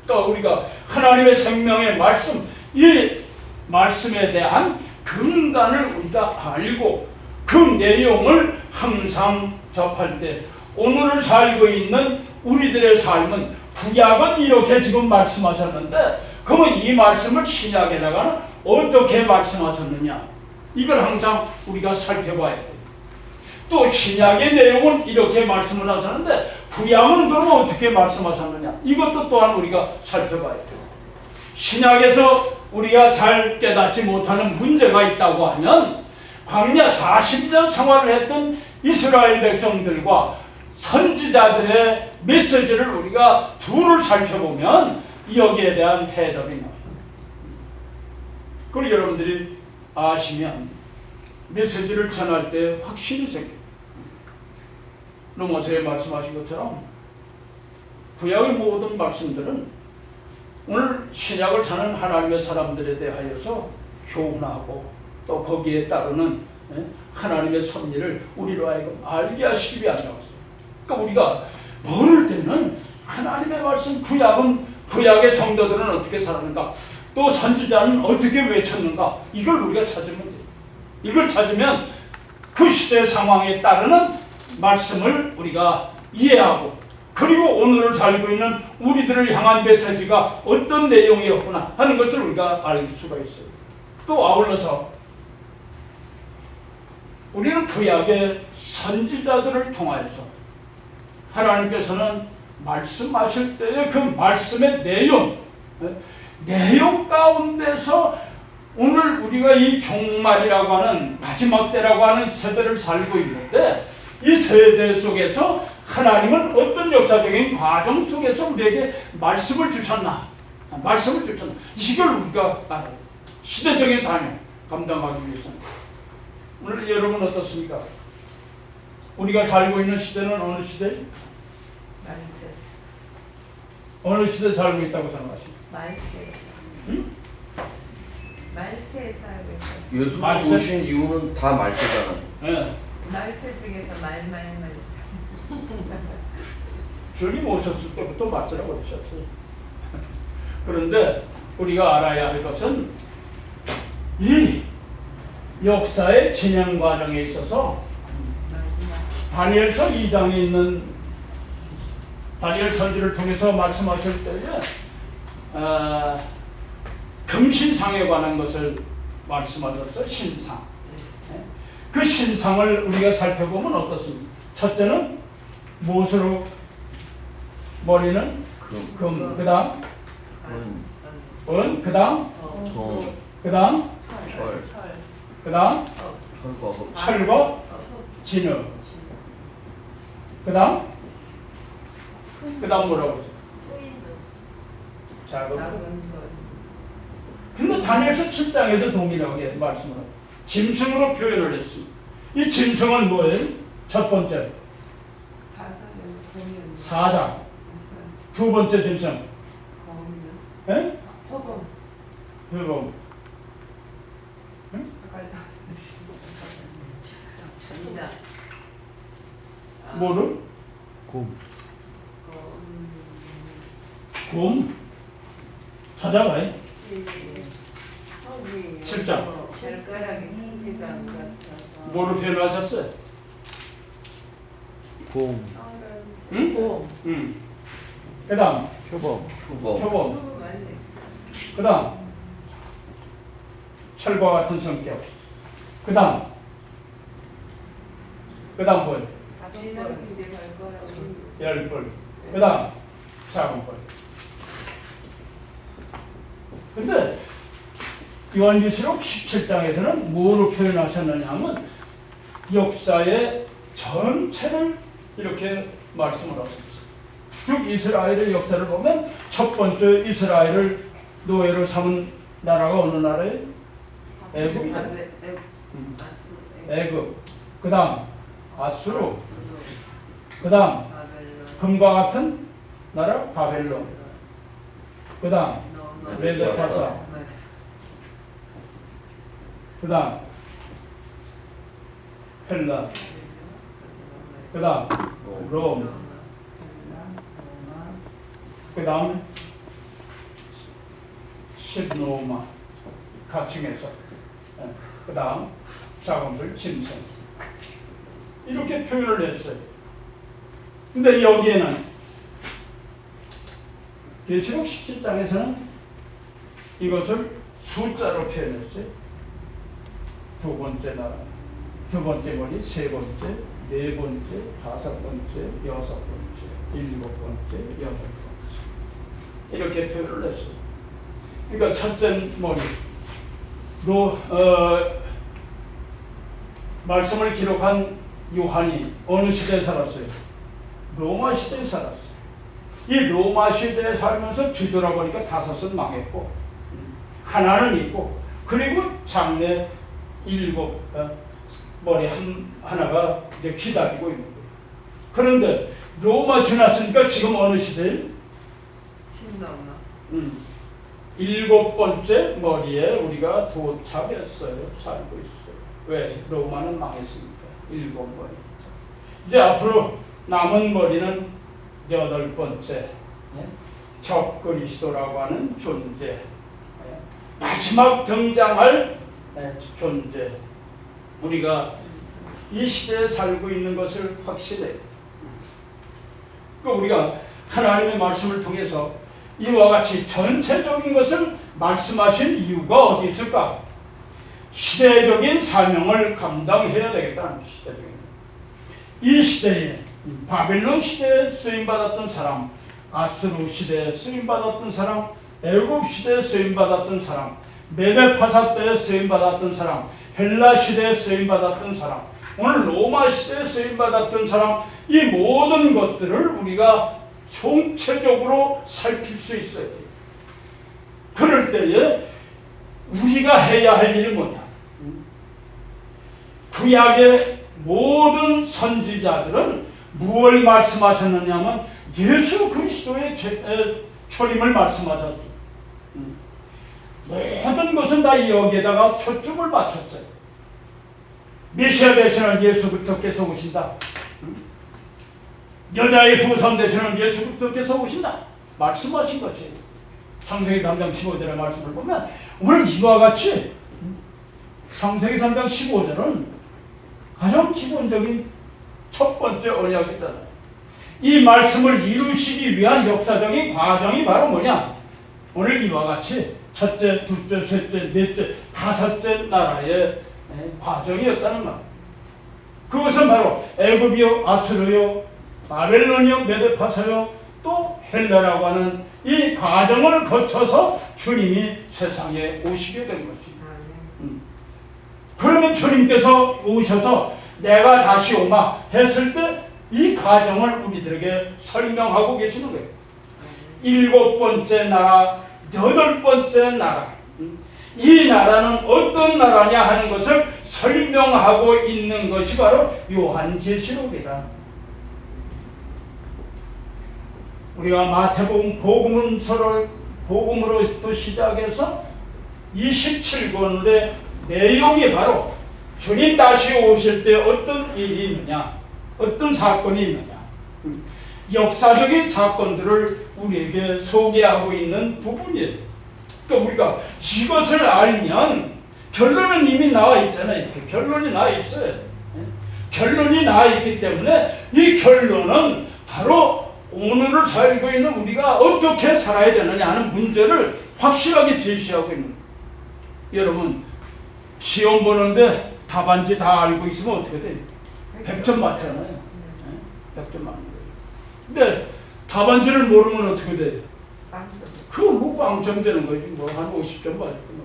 A: 또 우리가 하나님의 생명의 말씀, 이 말씀에 대한 근간을 우리가 알고 그 내용을 항상 접할 때 오늘을 살고 있는 우리들의 삶은 구약은 이렇게 지금 말씀하셨는데 그러면 이 말씀을 신약에다가는 어떻게 말씀하셨느냐 이걸 항상 우리가 살펴봐야 돼요. 또 신약의 내용은 이렇게 말씀을 하셨는데 구약은 그럼 어떻게 말씀하셨느냐 이것도 또한 우리가 살펴봐야 돼요. 신약에서 우리가 잘 깨닫지 못하는 문제가 있다고 하면 광야 40년 생활을 했던 이스라엘 백성들과 선지자들의 메시지를 우리가 둘을 살펴보면 여기에 대한 해답이 나와요. 그걸 여러분들이 아시면 메시지를 전할 때 확신이 생겨요. 로마서에 말씀하신 것처럼 구약의 모든 말씀들은 오늘 신약을 사는 하나님의 사람들에 대하여서 교훈하고 또 거기에 따르는 하나님의 섭리를 우리로 하여금 알게 하시기 위한 나왔어요. 그러니까 우리가 모를 때는 하나님의 말씀 구약의 성도들은 어떻게 살았는가 또 선지자는 어떻게 외쳤는가 이걸 우리가 찾으면 돼요. 이걸 찾으면 그 시대 상황에 따르는 말씀을 우리가 이해하고 그리고 오늘을 살고 있는 우리들을 향한 메시지가 어떤 내용이었구나 하는 것을 우리가 알 수가 있어요. 또 아울러서 우리는 구약의 선지자들을 통하여서 하나님께서는 말씀하실 때의 그 말씀의 내용 가운데서 오늘 우리가 이 종말이라고 하는 마지막 때라고 하는 세대를 살고 있는데 이 세대 속에서 하나님은 어떤 역사적인 과정 속에서 우리에게 말씀을 주셨나 이걸 우리가 알아요. 시대적인 삶을 감당하기 위해서는. 오늘 여러분 어떻습니까? 우리가 살고 있는 시대는 어느 시대? 어느 시대에 살고 있다고 생각하십니까?
B: 말세.
A: 응?
B: 말세 살고 있어요.
D: 예수님
A: 말세?
D: 오신 이유는 다 말세잖아요.
A: 네.
B: 말세 중에서 말말말.
A: 주님 오셨을 때부터 말세라고 그러셨어요. 그런데 우리가 알아야 할 것은 이 역사의 진행 과정에 있어서 다니엘서 2장에 있는 다니엘 선지를 통해서 말씀하실 때에 금신상에 관한 것을 말씀하셨어요. 신상. 그 신상을 우리가 살펴보면 어떻습니까? 첫째는 무엇으로 머리는 금, 그 다음 은, 그 다음
D: 정,
A: 그 다음
D: 철,
A: 그 다음
D: 철과
A: 철과 진흙 그 다음 뭐라고 그러죠? 작은 근데 다니엘서 7장에도 동일하게 말씀을 하고 짐승으로 표현을 했습니다. 이 짐승은 뭐예요? 첫 번째 사자 두 번째 짐승 표범 뭐를?
E: 곰.
A: 곰 찾아봐요. 7장 뭐로 표현하셨어요?
E: 곰.
A: 응? 응. 그 다음
E: 표범.
A: 표범 그 다음 철과 같은 성격 그 다음 뭐예요? 열불 그 다음 작은 불. 근데 요한계시록 17장에서는 뭐로 표현하셨느냐 하면 역사의 전체를 이렇게 말씀을 하셨어요. 즉 이스라엘의 역사를 보면 첫 번째 이스라엘을 노예로 삼은 나라가 어느 나라예요? 애굽이잖아요. 애굽. 그 다음 아수르. 그 다음 금과 같은 나라 바벨론. 그 다음 메데파사. 그 다음 헬라. 그 다음 롬. 그 다음 시드노마 가칭해서 그 다음 작은불 짐승 이렇게 표현을 했어요. 근데 여기에는 계시록 17장에서는 이것을 숫자로 표현했어요. 두 번째 나라, 두 번째 머리, 세 번째, 네 번째, 다섯 번째, 여섯 번째, 일곱 번째, 여덟 번째 이렇게 표현을 했어요. 그러니까 첫째 머리 말씀을 기록한 요한이 어느 시대에 살았어요? 로마 시대에 살았어요. 이 로마 시대에 살면서 뒤돌아보니까 다섯은 망했고 하나는 있고 그리고 장래 일곱 머리 하나가 이제 기다리고 있는 거예요. 그런데 로마 지났으니까 지금 어느 시대에? 일곱 번째 머리에 우리가 도착했어요. 살고 있어요. 왜? 로마는 망했으니까. 일곱 머리. 이제 앞으로 남은 머리는 여덟 번째 적그리스도라고 하는 존재. 마지막 등장할 존재. 우리가 이 시대에 살고 있는 것을 확실해요. 그러니까 우리가 하나님의 말씀을 통해서 이와 같이 전체적인 것을 말씀하신 이유가 어디 있을까? 시대적인 사명을 감당해야 되겠다는 시대적인. 이 시대에 바벨론 시대에 쓰임받았던 사람, 아수르 시대에 쓰임받았던 사람, 애굽 시대에 쓰임받았던 사람, 메데파사 때에 쓰임받았던 사람, 헬라 시대에 쓰임받았던 사람, 오늘 로마 시대에 쓰임받았던 사람, 이 모든 것들을 우리가 총체적으로 살필 수 있어야 돼요. 그럴 때에 우리가 해야 할 일이 뭐냐? 구약의 모든 선지자들은 무엇을 말씀하셨느냐면 예수 그리스도의 초림을 말씀하셨어요. 모든 것은 다 여기에다가 초점을 맞췄어요. 메시아 되시는 예수부터께서 오신다. 여자의 후손 되시는 예수부터께서 오신다. 말씀하신 것이에요. 창세기 3장 15절의 말씀을 보면 오늘 이와 같이 창세기 3장 15절은 가장 기본적인 첫 번째 언약이잖아요. 이 말씀을 이루시기 위한 역사적인 과정이 바로 뭐냐? 오늘 이와 같이 첫째, 둘째, 셋째, 넷째, 다섯째 나라의 과정이었다는 말. 그것은 바로 애굽이요, 아수르요, 바벨론이요, 메데파사요, 또 헬라라고 하는 이 과정을 거쳐서 주님이 세상에 오시게 된 것입니다. 그러면 주님께서 오셔서 내가 다시 오마 했을 때 이 과정을 우리들에게 설명하고 계시는 거예요. 일곱 번째 나라, 여덟 번째 나라, 이 나라는 어떤 나라냐 하는 것을 설명하고 있는 것이 바로 요한계시록이다. 우리가 마태복음 복음으로부터 시작해서 27권의 내용이 바로 주님 다시 오실 때 어떤 일이 있느냐, 어떤 사건이 있느냐, 역사적인 사건들을 우리에게 소개하고 있는 부분이에요. 그러니까 우리가 이것을 알면 결론은 이미 나와 있잖아요. 이렇게 결론이 나와 있어요. 결론이 나와 있기 때문에 이 결론은 바로 오늘을 살고 있는 우리가 어떻게 살아야 되느냐 하는 문제를 확실하게 제시하고 있는 거예요. 여러분 시험 보는데 답안지 다 알고 있으면 어떻게 돼요? 100점 맞잖아요. 100점 맞는 거예요. 근데 답안지를 모르면 어떻게 돼요? 그거 뭐 빵점 되는 거지. 뭐 한 50점 맞았구나.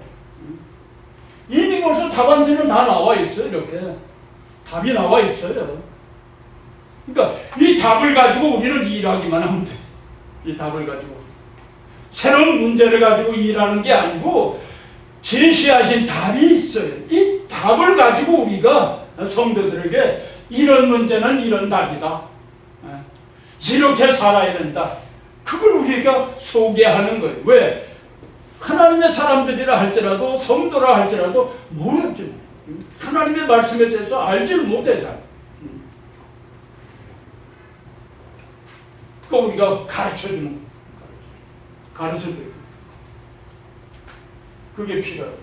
A: 이미 벌써 답안지는 다 나와 있어요. 이렇게 답이 나와 있어요. 그러니까 이 답을 가지고 우리는 일하기만 하면 돼. 이 답을 가지고 새로운 문제를 가지고 일하는 게 아니고 제시하신 답이 있어요. 이 답을 가지고 우리가 성도들에게 이런 문제는 이런 답이다. 이렇게 살아야 된다. 그걸 우리가 소개하는 거예요. 왜? 하나님의 사람들이라 할지라도 성도라 할지라도 모르죠. 하나님의 말씀에 대해서 알지를 못하잖아요. 그러니까 우리가 가르쳐주는 거예요. 가르쳐줘요. 그게 필요해요.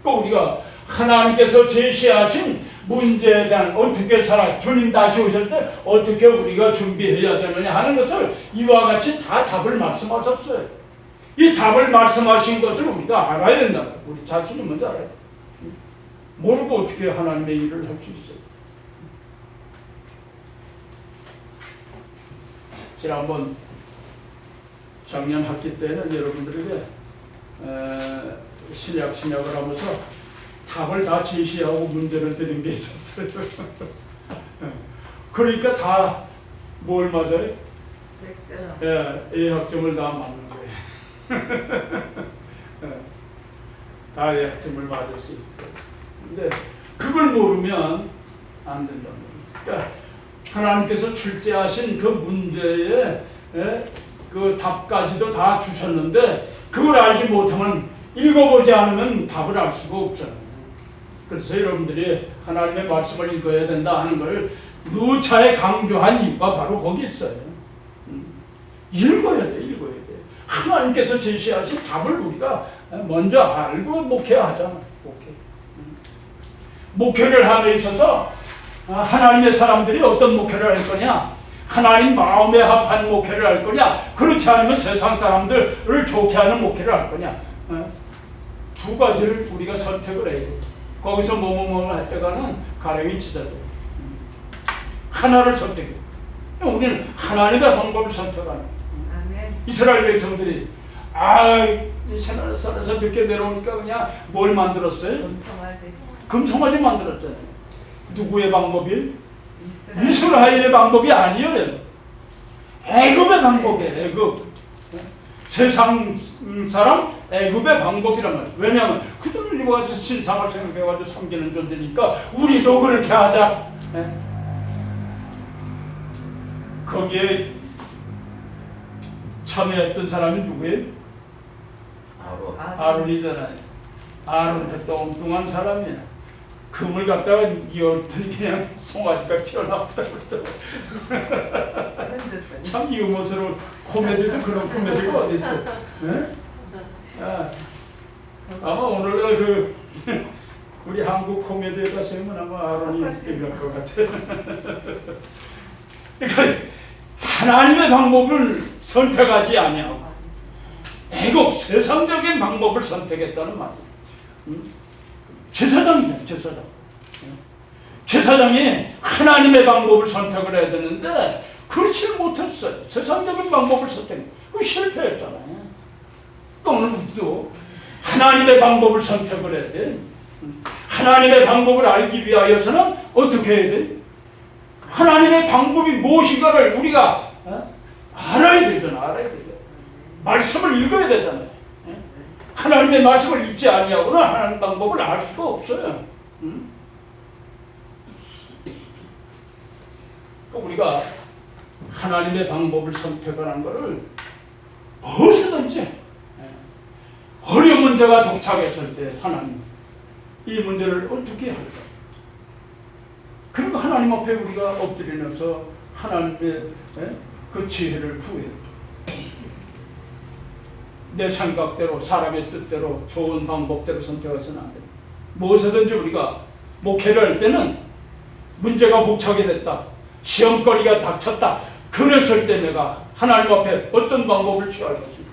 A: 또 우리가 하나님께서 제시하신 문제에 대한 어떻게 살아 주님 다시 오실 때 어떻게 우리가 준비해야 되느냐 하는 것을 이와 같이 다 답을 말씀하셨어요. 이 답을 말씀하신 것을 우리가 알아야 된다. 우리 자신이 먼저 알아야 돼. 모르고 어떻게 하나님의 일을 할 수 있어요. 지난번 작년 학기 때는 여러분들에게 신약을 하면서 답을 다 제시하고 문제를 드린 게 있었어요. 그러니까 다 뭘 맞아요? A학점을 다 맞는 거예요. 다 A학점을 맞을 수 있어요. 근데 그걸 모르면 안 된다는 거예요. 그러니까 하나님께서 출제하신 그 문제에 그 답까지도 다 주셨는데 그걸 알지 못하면 읽어보지 않으면 답을 알 수가 없잖아요. 그래서 여러분들이 하나님의 말씀을 읽어야 된다 하는 걸 누차에 강조한 이유가 바로 거기 있어요. 읽어야 돼, 읽어야 돼. 하나님께서 제시하신 답을 우리가 먼저 알고 목회하잖아. 목회를 함에 있어서 하나님의 사람들이 어떤 목회를 할 거냐? 하나님 마음에 합한 목회를 할 거냐? 그렇지 않으면 세상 사람들을 좋게 하는 목회를 할 거냐? 두 가지를 우리가 선택을 해야 돼. 거기서 뭐뭐뭐 할 때가는 가령이 찢어져. 하나를 선택해. 우리는 하나님의 방법을 선택하는. 이스라엘 백성들이 이 세상에서 늦게 내려오니까 그냥 뭘 만들었어요? 금송아지 만들었잖아요. 누구의 방법이? 이스라엘의 방법이 아니에요. 애굽의 방법이에요. 애굽. 세상 사람 애굽의 방법이란 말이에요. 왜냐하면 그들은 이와 같이 신상을 생각해가지고 섬기는 존재니까 우리도 그렇게 하자. 거기에 참여했던 사람이 누구예요? 아론이잖아요. 아론은 또 엉뚱한 사람이야. 금을 갖다가 이었더니 그냥 송아지가 튀어나왔다고 그러더라고요. 참 유머스러운 코미디도 그런 코미디가 어디 있어? 아마 오늘 우리 한국 코미디에다 세우면 아마 아론이 이길 것 같아. 그러니까 하나님의 방법을 선택하지 아니하고 애굽 세상적인 방법을 선택했다는 말이에요. 제사장이에요. 제사장이 하나님의 방법을 선택을 해야 되는데 그렇지 못했어요. 세상적인 방법을 선택. 그럼 실패했잖아요. 또 오늘 우리도 하나님의 방법을 선택을 해야 돼. 하나님의 방법을 알기 위하여서는 어떻게 해야 돼? 하나님의 방법이 무엇인가를 우리가 알아야 되잖아. 말씀을 읽어야 되잖아요. 하나님의 말씀을 읽지 아니하고는 하나님 방법을 알 수가 없어요. 우리가 하나님의 방법을 선택하는 것을 무엇이든지 어려운 문제가 도착했을 때 하나님 이 문제를 어떻게 할까? 그리고 하나님 앞에 우리가 엎드리면서 하나님의 그 지혜를 구해요. 내 생각대로 사람의 뜻대로 좋은 방법대로 선택해서는 안 돼요. 무엇이든지 우리가 목회를 할 때는 문제가 복잡이 됐다. 시험거리가 닥쳤다. 그랬을 때 내가 하나님 앞에 어떤 방법을 취할 것인가.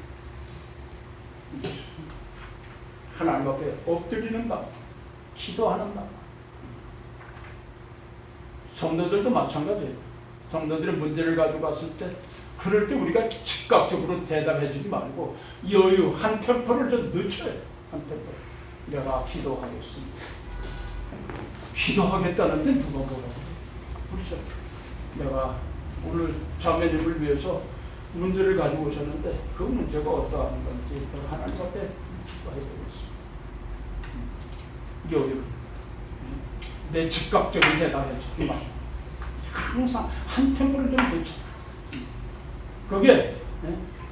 A: 하나님 앞에 엎드리는 방, 기도하는 방. 성도들도 마찬가지예요. 성도들이 문제를 가지고 갔을 때 그럴 때 우리가 즉각적으로 대답해 주지 말고 여유 한 템포를 좀 늦춰요. 한 템포. 내가 기도하겠습니다. 기도하겠다는데 누가 뭐라고 그래? 그렇죠. 내가 오늘 자매님을 위해서 문제를 가지고 오셨는데 그 문제가 어떠한 건지 하나님 앞에 기도해보겠습니다. 여유. 내 즉각적인 대답해 주지 말고 항상 한 템포를 좀 늦춰. 그게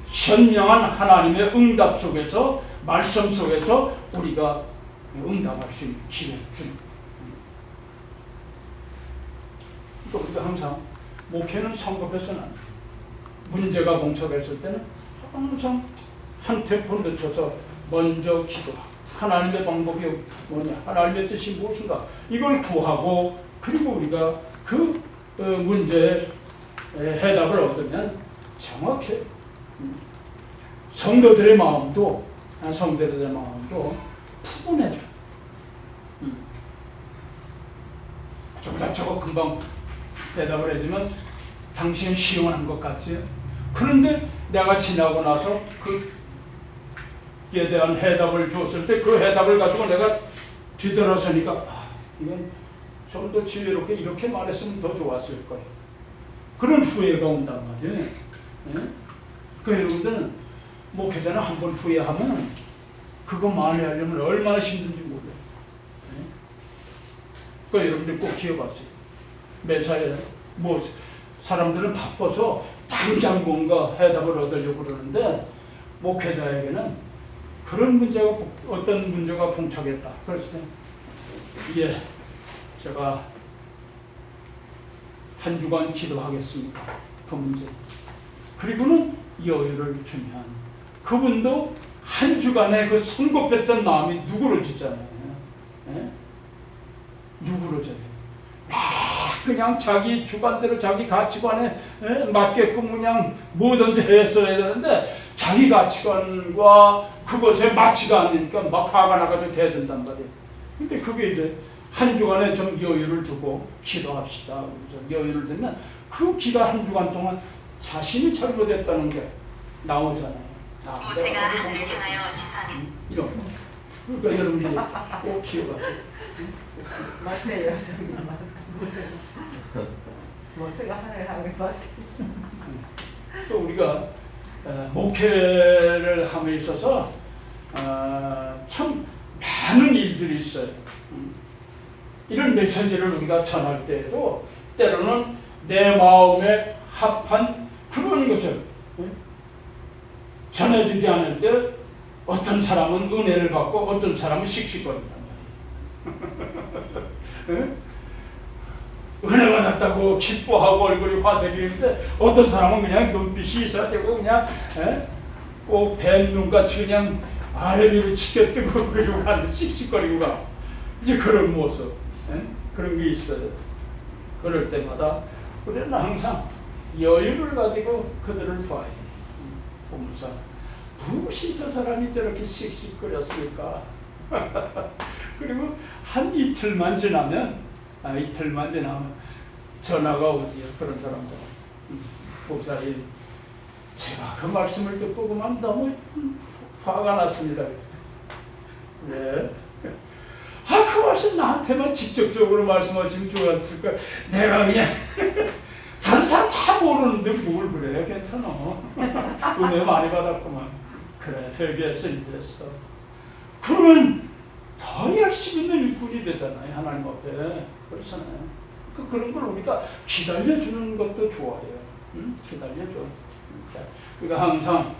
A: 현명한 하나님의 응답 속에서 말씀 속에서 우리가 응답할 수 있는 기회를 줍니다. 그러니까 우리가 항상 목회는 성급해서는 안 돼요. 문제가 봉착했을 때는 항상 한 템포 늦춰서 먼저 기도하고 하나님의 방법이 뭐냐? 하나님의 뜻이 무엇인가? 이걸 구하고 그리고 우리가 그 문제에 해답을 얻으면 정확히 성도들의 마음도 푸근해져. 저거 금방 대답을 해주면 당신은 시원한 것 같지? 그런데 내가 지나고 나서 그에 대한 해답을 줬을 때 그 해답을 가지고 내가 뒤돌아서니까 이건 좀 더 지혜롭게 이렇게 말했으면 더 좋았을 거예요. 그런 후회가 온단 말이에요. 예? 그 여러분들은 목회자는 한 번 후회하면 그거 만회하려면 얼마나 힘든지 몰라요. 예? 그 여러분들 꼭 기억하세요. 매사에 사람들은 바빠서 당장 뭔가 해답을 얻으려고 그러는데 목회자에게는 그런 문제가 어떤 문제가 봉착했다. 그래서 제가 한 주간 기도하겠습니다. 그 문제. 그리고는 여유를 주면 그분도 한 주간에 그 성급했던 마음이 누그러지잖아요. 예? 누그러져요. 그냥 자기 주관대로 자기 가치관에 맞게끔 그냥 뭐든지 했어야 되는데 자기 가치관과 그것에 맞지가 않으니까 막 화가 나가지고 대든단 말이에요. 근데 그게 이제 한 주간에 좀 여유를 두고 기도합시다. 그래서 여유를 두면 그 기가 한 주간 동안 자신이 잘못했다는 게 나오잖아요.
F: 모세가 하늘을 향하여 지파는
A: 이런 거. 그러니까 여러분들이 꼭 기억하세요.
C: 맞네요, 모세가 하늘 향해 봤.
A: 또 우리가 목회를 함에 있어서 참 많은 일들이 있어요. 이런 메시지를 우리가 전할 때에도 때로는 내 마음에 합한 그런 것을 전해주지 않을 때 어떤 사람은 은혜를 받고 어떤 사람은 씩씩거린단 말이에요. 은혜 받았다고 기뻐하고 얼굴이 화색이는데 어떤 사람은 그냥 눈빛이 있어야 되고 그냥 꼭 뱀 눈같이 그냥 아래 위로 치켜뜨고 그리고 가는데 씩씩거리고 가. 이제 그런 모습, 그런 게 있어요. 그럴 때마다 우리는 항상 여유를 가지고 그들을 봐야 돼. 보면서 무엇이 저 사람이 저렇게 씩씩거렸을까? 그리고 한 이틀만 지나면 전화가 오지요. 그런 사람들. 목사님, 제가 그 말씀을 듣고 그만 너무 화가 났습니다. 왜? 그 말씀 나한테만 직접적으로 말씀하시면 좋았을까? 내가 그냥 다른 사람 다 모르는데 뭘 그래? 괜찮아. 은혜 많이 받았구만. 그래, 회개했어, 이랬어. 그러면 더 열심히 있는 일꾼이 되잖아요. 하나님 앞에. 그렇잖아요. 그런 걸 우리가 기다려주는 것도 좋아요. 기다려줘. 그러니까 항상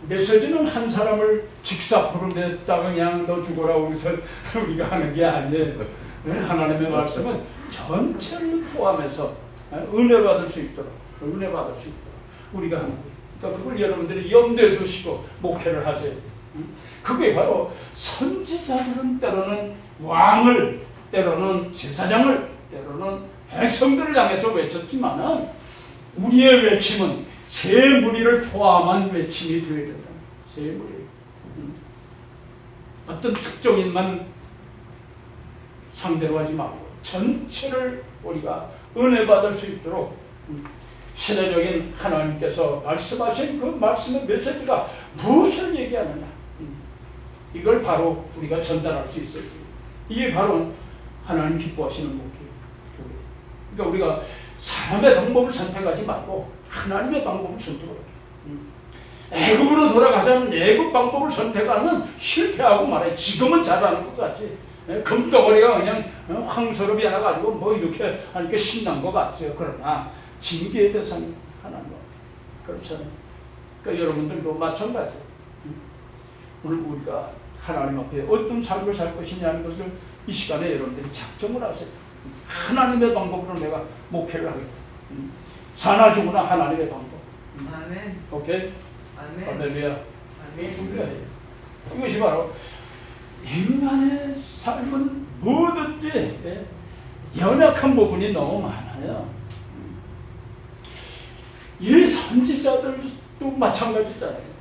A: 메시지는 한 사람을 직사포로 냈다가 그냥 너 죽어라 여기서 우리가 하는 게 아니에요. 하나님의 말씀은 전체를 포함해서 은혜 받을 수 있도록 우리가 하는 거예요. 그러니까 그걸 여러분들이 염두에 두시고 목회를 하셔야 돼요. 그게 바로 선지자들은 때로는 왕을, 때로는 제사장을, 때로는 백성들을 향해서 외쳤지만은 우리의 외침은 세 무리를 포함한 외침이 되어야 된다. 세 무리. 어떤 특정인만 상대로 하지 말고 전체를 우리가 은혜 받을 수 있도록 시대적인 하나님께서 말씀하신 그 말씀의 메시지가 무엇을 얘기하느냐. 이걸 바로 우리가 전달할 수 있어요. 이게 바로 하나님 기뻐하시는 목표예요. 그러니까 우리가 사람의 방법을 선택하지 말고 하나님의 방법을 선택하라. 애굽으로 돌아가자면 애굽 방법을 선택하면 실패하고 말해. 지금은 잘하는 것 같지. 금덩어리가 그냥 황소롭이 하나 가지고 뭐 이렇게 하니까 신난 것 같아요. 그러나 징계의 대상이 하나님. 그렇잖아요. 그러니까 여러분들도 마찬가지예요. 오늘 우리가 하나님 앞에 어떤 삶을 살 것이냐는 것을 이 시간에 여러분들이 작정을 하세요. 하나님의 방법으로 내가 목회를 하겠다. 사나 죽으나 하나님의 방법.
C: 아멘.
A: 오케이?
C: 아멘.
A: 할렐루야.
C: 아멘.
A: 준비해야 이것이 바로 인간의 삶은 뭐든지 연약한 부분이 너무 많아요. 이 선지자들도 마찬가지잖아요.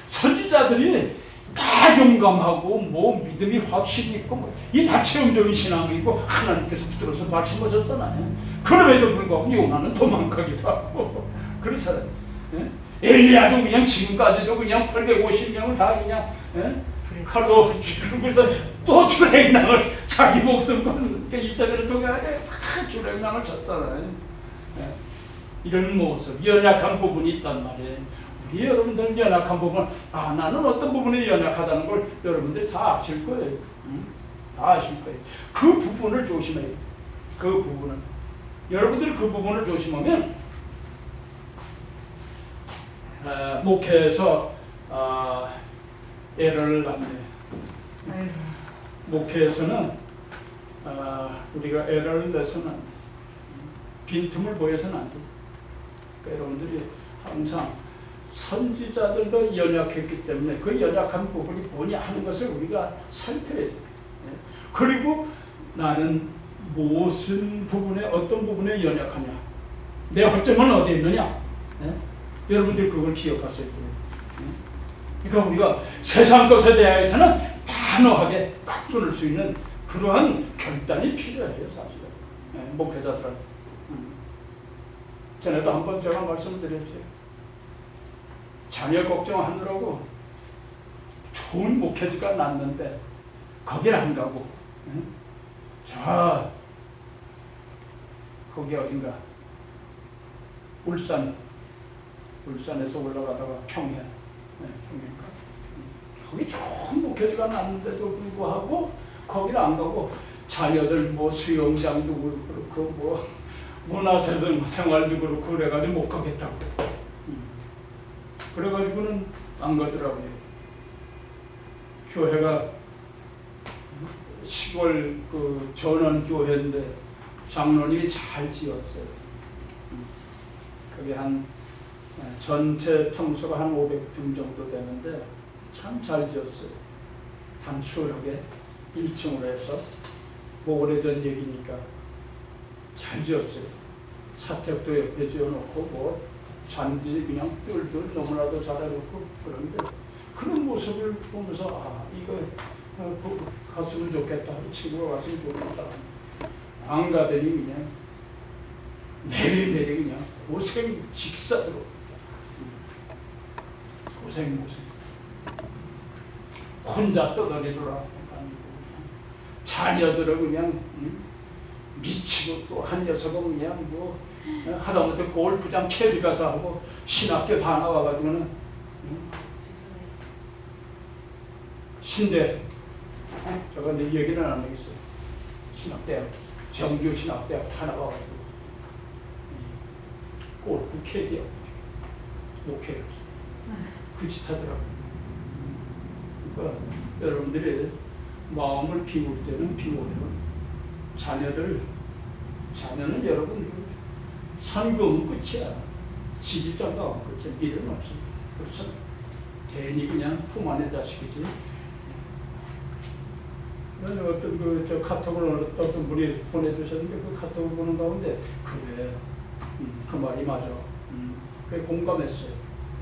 A: 선지자들이 다 용감하고 뭐 믿음이 확실히 있고 이 다 체험적인 신앙이고 하나님께서 붙들어서 말씀하셨잖아요. 그럼에도 불구하고 요나는 도망가기도 하고 그렇잖아요. 엘리야도 그냥 지금까지도 그냥 850명을 다 그냥 칼로 죽여서 또 주랭랑을 자기 목숨 건 이스라엘을 통해 다 주랭랑을 쳤잖아요. 이런 모습, 연약한 부분이 있단 말이에요. 우리 여러분들 연약한 부분, 나는 어떤 부분이 연약하다는 걸 여러분들이 다 아실 거예요. 다 아실 거예요. 그 부분을 조심해요. 그 부분은. 여러분들이 그 부분을 조심하면 목회에서 에러를 낳네요. 목회에서는 우리가 에러를 내서는 빈틈을 보여서는 안 돼요. 그러니까 여러분들이 항상 선지자들도 연약했기 때문에 그 연약한 부분이 뭐냐 하는 것을 우리가 살펴야 돼요. 그리고 나는 무슨 부분에 어떤 부분에 연약하냐, 내 허점은 어디에 있느냐, 여러분들이 그걸 기억하셔야 돼요. 그러니까 우리가 세상 것에 대해서는 단호하게 딱 끊을 수 있는 그러한 결단이 필요해요, 사실은. 목회자들은. 전에도 한번 제가 말씀드렸죠. 자녀 걱정하느라고 좋은 목회자가 났는데 거길 안 가고 거기 어딘가 울산에서 올라가다가 평양 거기 좋은 목회자가 났는데도 불구하고 거기를 안 가고 자녀들 뭐 수영장도 그렇고 뭐 문화생활도 그렇고 그래가지고 못 가겠다고 그래가지고는 안 가더라고요. 교회가 시골 그 전원교회인데 장로님이 잘 지었어요. 그게 한 전체 평수가 한 500평 정도 되는데 참 잘 지었어요. 단추하게 1층으로 해서 뭐 오래전 얘기니까 잘 지었어요. 사택도 옆에 지어놓고 뭐 잔디 그냥 뜰들 너무나도 잘해놓고 그런데 그런 모습을 보면서 이거 갔으면 좋겠다. 친구가 갔으면 좋겠다. 안 가더니 그냥 매일매일 그냥 고생 직사로 고생 혼자 떠다니더라. 자녀들은 그냥 미치고 또 한 녀석은 그냥 뭐 하다못해 골프장 캐디 가서 하고 신학교 다 나와가지고는 신대 제가 내 얘기는 안 하겠어요. 신학대학 정규 신학대학 다 나와가지고 골프 캐디하고 목회를 그 짓 하더라고요. 그러니까 여러분들이 마음을 비울 때는 비워요. 자녀는 여러분 선거는 끝이야. 지지자가 끝이야. 미래는 없어. 그렇죠? 괜히 그냥 품 안의 자식이지. 어떤 저 카톡을 어떤 분이 보내주셨는데 그 카톡을 보는 가운데 그래, 그 말이 맞아. 그게 공감했어요.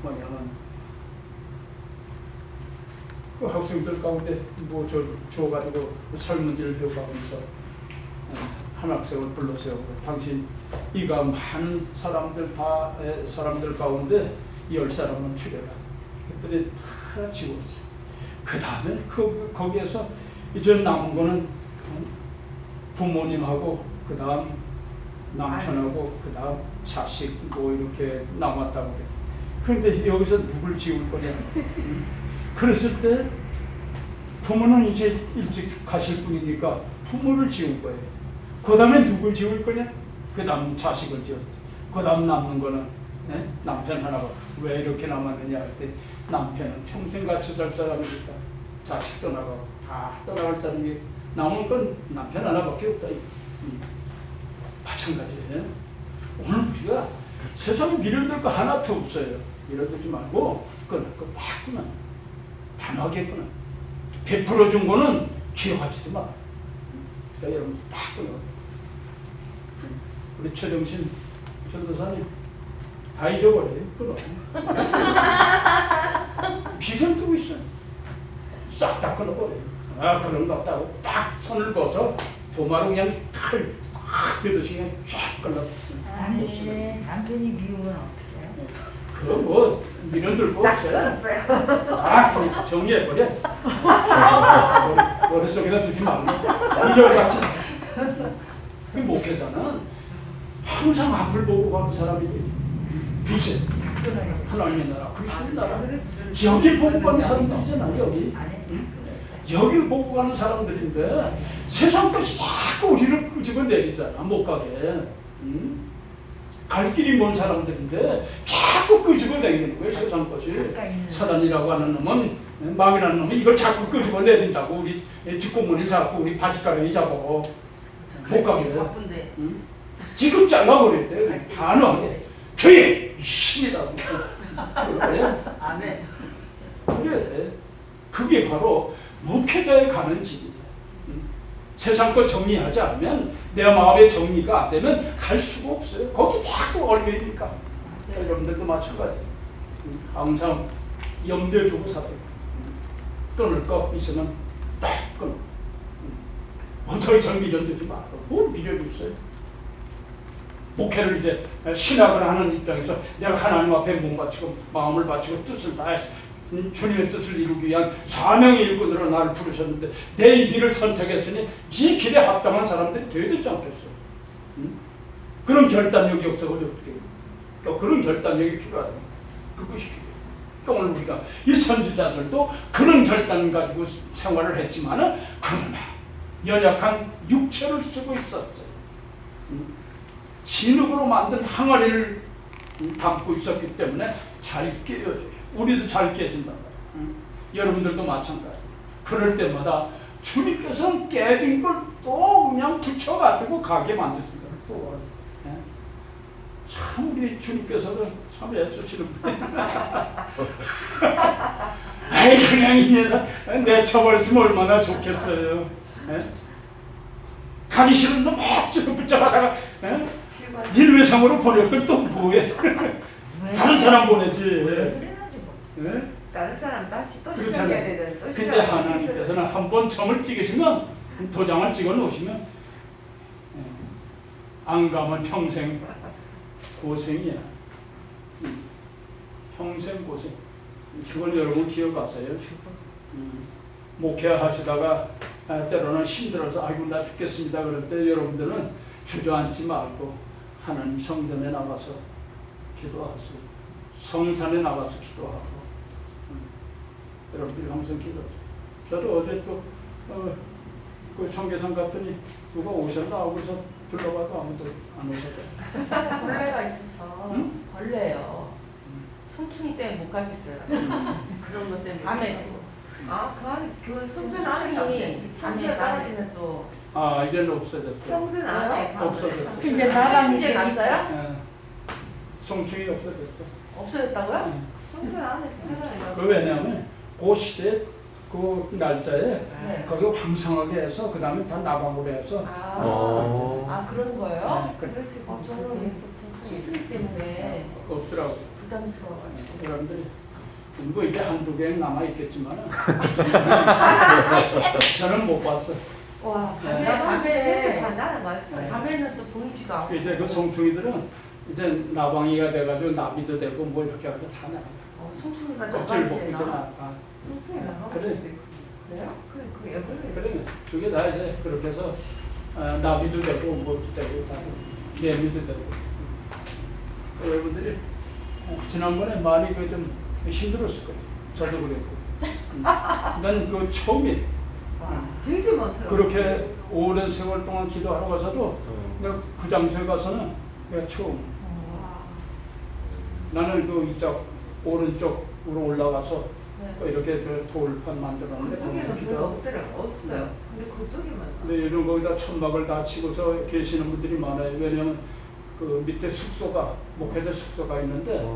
A: 뭐냐면 그 학생들 가운데 뭐 줘가지고 설문지를 배워가면서 한 학생을 불러세우고 당신 이가 많은 사람들 가운데 10사람은 추려라. 그랬더니 다 지웠어요. 그 다음에 거기에서 이제 남은 거는 부모님하고 그 다음 남편하고 그 다음 자식 뭐 이렇게 남았다고 그래. 그런데 여기서 누굴 지울 거냐. 그랬을 때 부모는 이제 일찍 가실 분이니까 부모를 지울 거예요. 그 다음에 누굴 지울 거냐? 그 다음 자식을 지웠어. 그 다음 남는 거는 남편 하나가 왜 이렇게 남았느냐 할때 남편은 평생 같이 살 사람이니까 자식 떠나가고 다 떠나갈 사람이 남은 건 남편 하나밖에 없다. 마찬가지예요. 오늘 우리가 세상에 미련될 거 하나도 없어요. 미련들지 말고 끊어. 단호하게 끊어. 베풀어 준 거는 기억하지도 마. 그러니까 여러분 딱 끊어. 우리 최정신 전도사님 다 잊어버려요. 끊어. 비전 두고 있어. 싹 다 끊어버려요. 아 그런 것 같다고 딱 선을 꺼서 도마로 그냥 칼 그듯이 그냥 쫙 끌러.
C: 아니 남편이 미우면 어떡해요?
A: 그럼 뭐 미련 들고 없어요. 아 그냥 정리해버려. 머릿속에다 두지 말고 이열같이. 그 목회자는 항상 앞을 보고 가는 사람이지. 빛에 하나님의 나라 그리스도의 나라 여길 보고 가는 사람들이잖아. 여기 여길 보고 가는 사람들인데 세상 것이 자꾸 우리를 끄집어내리잖아. 못 가게. 갈 길이 먼 사람들인데 자꾸 끄집어내리는 거예요. 세상 것이. 사단이라고 하는 놈은 마귀라는 놈은 이걸 자꾸 끄집어내린다고. 우리 뒷공문을 잡고 우리 바지가랑이 잡고 못 가게.
B: 바쁜데.
A: 지금 잘라버렸대. 단호하게. 주의 신이다. 그래.
B: 아멘.
A: 그래. 그게 바로 목회자의 가는 길이야. 세상 거 정리하지 않으면 내 마음의 정리가 안 되면 갈 수가 없어요. 거기 자꾸 얼매니까. 여러분들도 마찬가지예요. 항상 염두에 두고 살아요. 끊을 거 있으면 딱 끊어. 더 이상 미련 두지 말고. 뭘 미련이 있어요? 목회를 이제 신학을 하는 입장에서 내가 하나님 앞에 몸 바치고 마음을 바치고 뜻을 다해서 주님의 뜻을 이루기 위한 사명의 일꾼으로 나를 부르셨는데 내 이 길을 선택했으니 이 길에 합당한 사람들이 되야 되지 않겠어? 그런 결단력이 없어 어떻게 그러니까 그런 결단력이 필요하다. 그것이 필요해. 그러니까 오늘 우리가 이 선지자들도 그런 결단 가지고 생활을 했지만은 그러나 연약한 육체를 쓰고 있었어요. 진흙으로 만든 항아리를 담고 있었기 때문에 잘 깨어져요. 우리도 잘 깨진단 말이에요. 여러분들도 마찬가지. 그럴 때마다 주님께서는 깨진 걸 또 그냥 붙여가지고 가게 만드신다. 또 참 우리 주님께서는 참 애쓰시는 분이에요. 아이 그냥 이 녀석 내쳐버렸으면 얼마나 좋겠어요. 가기 싫은 놈 억지로 붙잡아다가 닐외상으로 보냈더니 또 뭐해? 다른 사람 보내지.
C: 다른 사람 다시 또
A: 그렇잖아요.
C: 시작해야 되는 또
A: 근데
C: 시작해야
A: 하나님께서는 한번 점을 찍으시면 도장을 찍어 놓으시면 안 가면 평생 고생이야. 평생 고생. 그걸 여러분 기억하세요. 목회하시다가 때로는 힘들어서 아이고 나 죽겠습니다 그럴 때 여러분들은 주저앉지 말고 하나님 성전에 나가서 기도하세요. 성산에 나가서 기도하고 여러분들이 항상 기도하세요. 저도 어제 또 그 청계산 갔더니 누가 오셨나 하고서 들러가도 아무도 안 오셨다.
C: 벌레가 있어서
A: 응?
C: 벌레요. 송충이 때문에 못 가겠어요. 그런 것 때문에. 밤에
B: 그
C: 성전
B: 성전
C: 안에
B: 안에
C: 밤에 떨어지면 또
A: 아 이제는 없어졌어요.
B: 성전 안에
A: 없어졌어요.
C: 이제 나방이 이제 났어요?
A: 송충이 없어졌어.
C: 없어졌다고요?
B: 성전 안에 살아요.
A: 그 왜냐하면 그 시대 그 날짜에
C: 네.
A: 거기 황성하게 해서 그 다음에 다 나방으로 해서
C: 그런 거예요?
A: 네,
C: 저는 송충이 때문에
A: 없더라고.
C: 부담스러워가지고.
A: 여러분들이 뭐 이제 한두 개 남아 있겠지만 저는 못 봤어.
C: 와,
A: 네.
C: 밤에
B: 나는 맞죠.
C: 밤에는 또 보이지도 않고.
A: 이제 그 송충이들은 이제 나방이가 돼가지고 나비도 되고 뭐 이렇게 하고 다 나가.
C: 송충이가
A: 껍질
C: 나방이
A: 먹고 이제
C: 되나?
A: 나가.
B: 성전에
A: 그래.
C: 그래요?
B: 그래.
A: 그래. 그게 다 이제 그렇게 해서 나비도 되고 뭐도 되고 다 매미도 되고. 여러분들이 지난번에 많이 그 좀 힘들었을 거예요. 저도 그랬고. 난 그 처음에
B: 굉장히 많더라고요.
A: 그렇게 오랜 세월 동안 기도하러 가서도 내가 그 장소에 가서는 내가 처음. 나는 그 이쪽 오른쪽으로 올라가서 이렇게 그 돌판 만들었는데
B: 그쪽에는
A: 거기서
B: 별로
A: 기도.
B: 없더라고. 없어요. 근데 그쪽에만.
A: 근데 이런 거기다 천막을 다 치고서 계시는 분들이 많아요. 왜냐면 그 밑에 숙소가 목회자 숙소가 있는데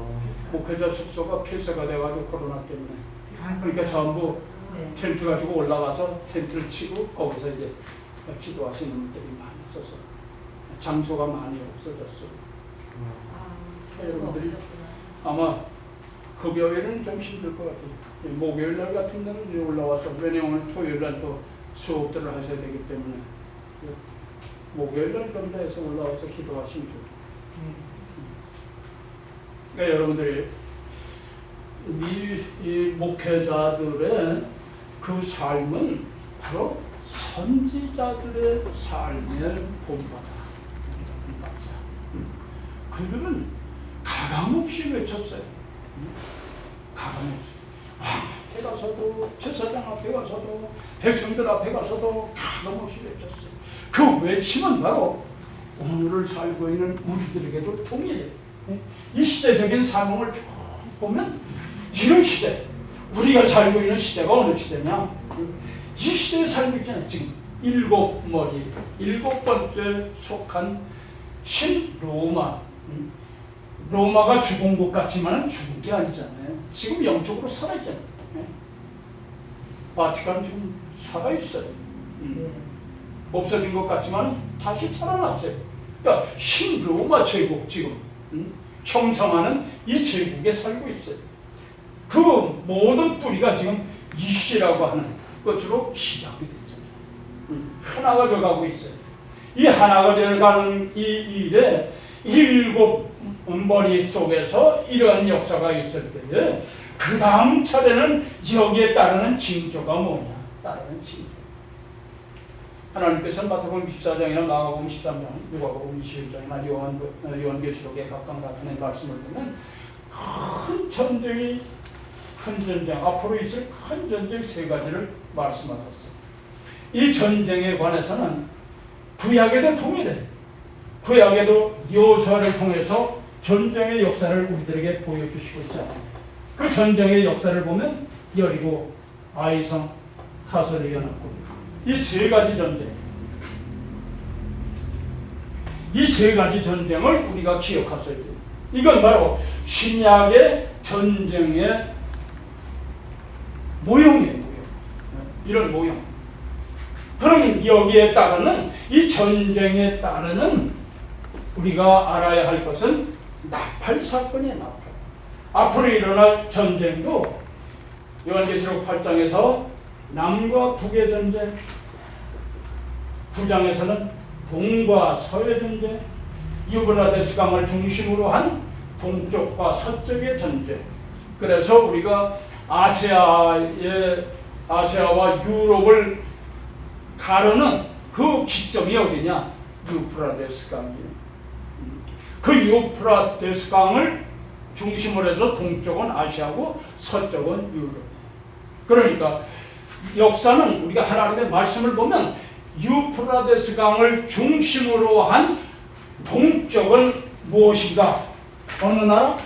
A: 목회자 숙소가 폐쇄가 돼가지고 코로나 때문에 그러니까 전부
C: 네.
A: 텐트 가지고 올라가서 텐트를 치고 거기서 이제 기도하시는 분들이 많이 있어서 장소가 많이 없어졌어요. 여러분들이 아마 금요일은 좀 힘들 것 같아요. 목요일 날 같은 날은 이제 올라와서, 왜냐하면 토요일 날 또 수업들을 하셔야 되기 때문에 목요일 날 그런 데에서 올라와서 기도하시면 좋아요. 그러니까 여러분들이 이 목회자들의 그 삶은 바로 선지자들의 삶의 본받아. 그들은 가감없이 외쳤어요. 가감없이. 앞에 가서도, 제사장 앞에 가서도, 백성들 앞에 가서도 가감없이 외쳤어요. 그 외침은 바로 오늘을 살고 있는 우리들에게도 통해요. 이 시대적인 상황을 쭉 보면 이런 시대, 우리가 살고 있는 시대가 어느 시대냐? 이 시대에 살고 있잖아요. 지금 일곱 번째 속한 신로마. 로마가 죽은 것 같지만 죽은 게 아니잖아요. 지금 영적으로 살아있잖아요. 바티칸은 좀 살아있어요. 없어진 것 같지만 다시 살아났어요. 그러니까 신로마 제국 지금 형성하는 이 제국에 살고 있어요. 그 모든 뿌리가 지금 이시라고 하는 것으로 시작이 됐잖아요. 하나가 되어가고 있어요. 이 하나가 되어가는 이 일에 일곱 머리 속에서 이러한 역사가 있을 때에 그 다음 차례는 여기에 따르는 징조가 뭐냐? 따르는 징조. 하나님께서는 마태복음 14장이나 마가복음 13장, 누가복음 21장이나 요한계시록에 각각 나타낸 말씀을 보면 큰 전쟁, 앞으로 있을 큰 전쟁 세 가지를 말씀하셨어요. 이 전쟁에 관해서는 구약에도 통일돼요. 구약에도 여호수아를 통해서 전쟁의 역사를 우리들에게 보여주시고 있잖아요. 그 전쟁의 역사를 보면 여리고, 아이성, 하솔의 연합군, 이 세 가지 전쟁, 이 세 가지 전쟁을 우리가 기억하셔야 돼요. 이건 바로 신약의 전쟁의 모형이에요. 이런 모형. 그럼 여기에 따르는 이 전쟁에 따르는 우리가 알아야 할 것은 나팔 사건이에요. 나팔. 앞으로 일어날 전쟁도 요한계시록 8장에서 남과 북의 전쟁, 9장에서는 동과 서의 전쟁, 유브라데스 강을 중심으로 한 동쪽과 서쪽의 전쟁. 그래서 우리가 아시아와 유럽을 가르는 그 기점이 어디냐? 유프라데스 강이에요. 그 유프라데스 강을 중심으로 해서 동쪽은 아시아고 서쪽은 유럽. 그러니까 역사는 우리가 하나님의 말씀을 보면 유프라데스 강을 중심으로 한 동쪽은 무엇인가? 어느 나라?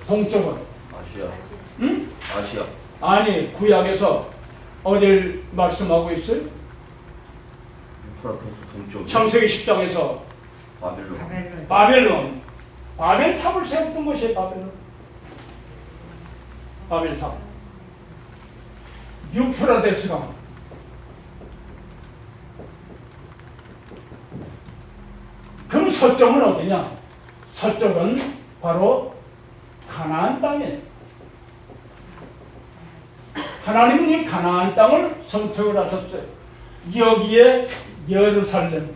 A: 동쪽은?
D: 아시아.
A: 응?
D: 아시아.
A: 아니, 구약에서 어딜 말씀하고 있어요?
D: 유프라테스 동쪽.
A: 창세기 10장에서 바벨론. 바벨탑을 세웠던 것이 바벨론. 바벨탑. 유프라데스 강. 그럼 서쪽은 어디냐? 서쪽은 바로 가나안 땅이에요. 하나님은 이 가나안 땅을 선택을 하셨어요. 여기에 예루살렘,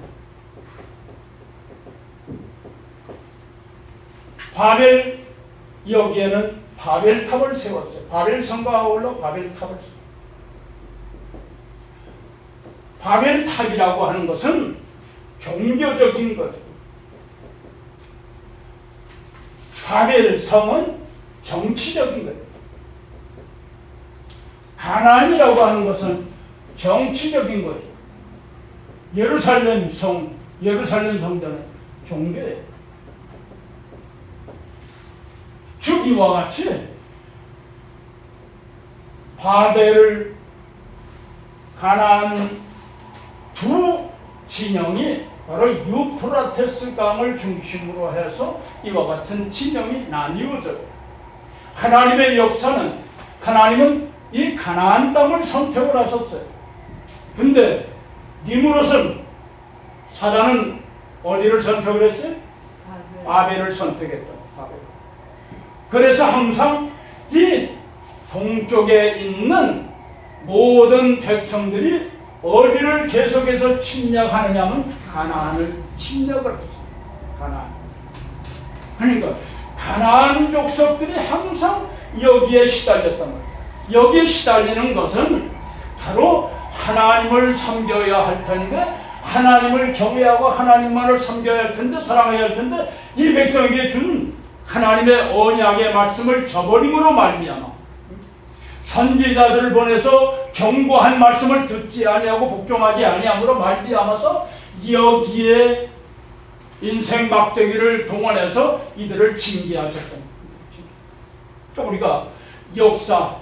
A: 바벨, 여기에는 바벨탑을 세웠어요. 바벨성과 아울러 바벨탑을 세웠어요. 바벨탑이라고 하는 것은 종교적인 것, 바벨성은 정치적인 것, 가나안이라고 하는 것은 정치적인 거죠. 예루살렘 성전은 종교예요. 즉 이와 같이 바벨, 가나안 두 진영이 바로 유프라테스 강을 중심으로 해서 이와 같은 진영이 나뉘어져요. 하나님의 역사는, 하나님은 이 가나안 땅을 선택을 하셨어요. 근데 니무롯은 사단은 어디를 선택을 했어요? 바벨을 선택했다. 바벨. 그래서 항상 이 동쪽에 있는 모든 백성들이 어디를 계속해서 침략하느냐 하면 가나안을 침략을 했어요. 가나안. 그러니까 가나안 족속들이 항상 여기에 시달렸단 말이에요. 여기에 시달리는 것은 바로 하나님을 섬겨야 할 텐데, 하나님을 경외하고 하나님만을 섬겨야 할 텐데, 사랑해야 할 텐데, 이 백성에게 준 하나님의 언약의 말씀을 저버림으로 말미암아 선지자들을 보내서 경고한 말씀을 듣지 아니하고 복종하지 아니함으로 말미암아서 여기에 인생 막대기를 동원해서 이들을 징계하셨던 거예요. 우리가 역사,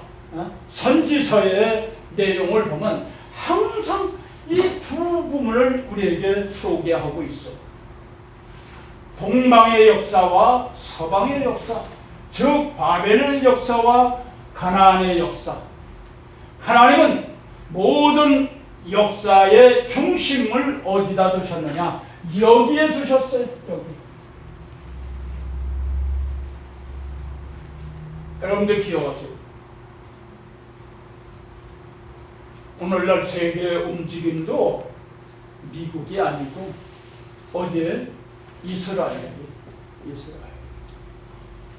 A: 선지서의 내용을 보면 항상 이 두 부분을 우리에게 소개하고 있어. 동방의 역사와 서방의 역사, 즉 바벨의 역사와 가나안의 역사. 하나님은 모든 역사의 중심을 어디다 두셨느냐? 여기에 두셨어요. 여기. 여러분들 기억하세요. 오늘날 세계의 움직임도 미국이 아니고 어디에? 이스라엘이에요.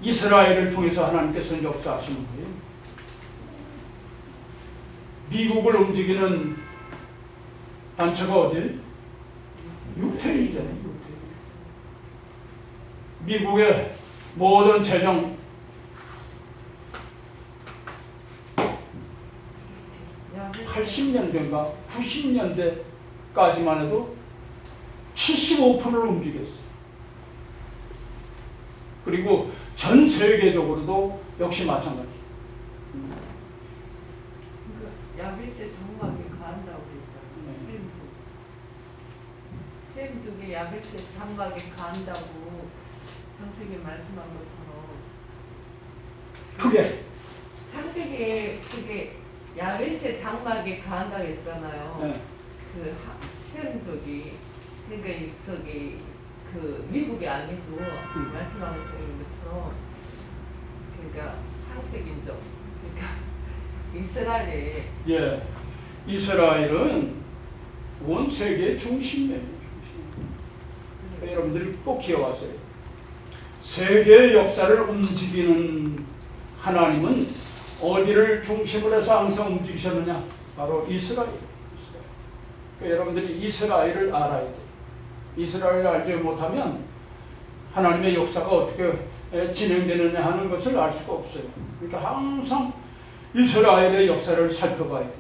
A: 이스라엘을 통해서 하나님께서 역사하시는 거예요. 미국을 움직이는 단체가 어디? 유태인이잖아요. 유태인. 미국의 모든 재정 80년대인가 90년대까지만 해도 75%를 움직였어요. 그리고 전 세계적으로도 역시 마찬가지.
B: 야베스의 장막에 가한다고 그랬잖아요. 샘 쪽에 야베스의 장막에 가한다고 창세기에 말씀한 것처럼
A: 그게
B: 창세기에 그게 야베스의 장막에 가한다고 했잖아요.
A: 네.
B: 샘 쪽이 그러니까 저기 그 미국이 아니고 말씀하신 것처럼 그러니까 창세기인적 그러니까 이스라엘에
A: 예, 이스라엘은 온 세계의 중심이에요. 여러분들이 꼭 기억하세요. 세계의 역사를 움직이는 하나님은 어디를 중심으로 해서 항상 움직이셨느냐? 바로 이스라엘. 그러니까 여러분들이 이스라엘을 알아야 돼요. 이스라엘을 알지 못하면 하나님의 역사가 어떻게 진행되느냐 하는 것을 알 수가 없어요. 그러니까 항상 이스라엘의 역사를 살펴봐야 돼요.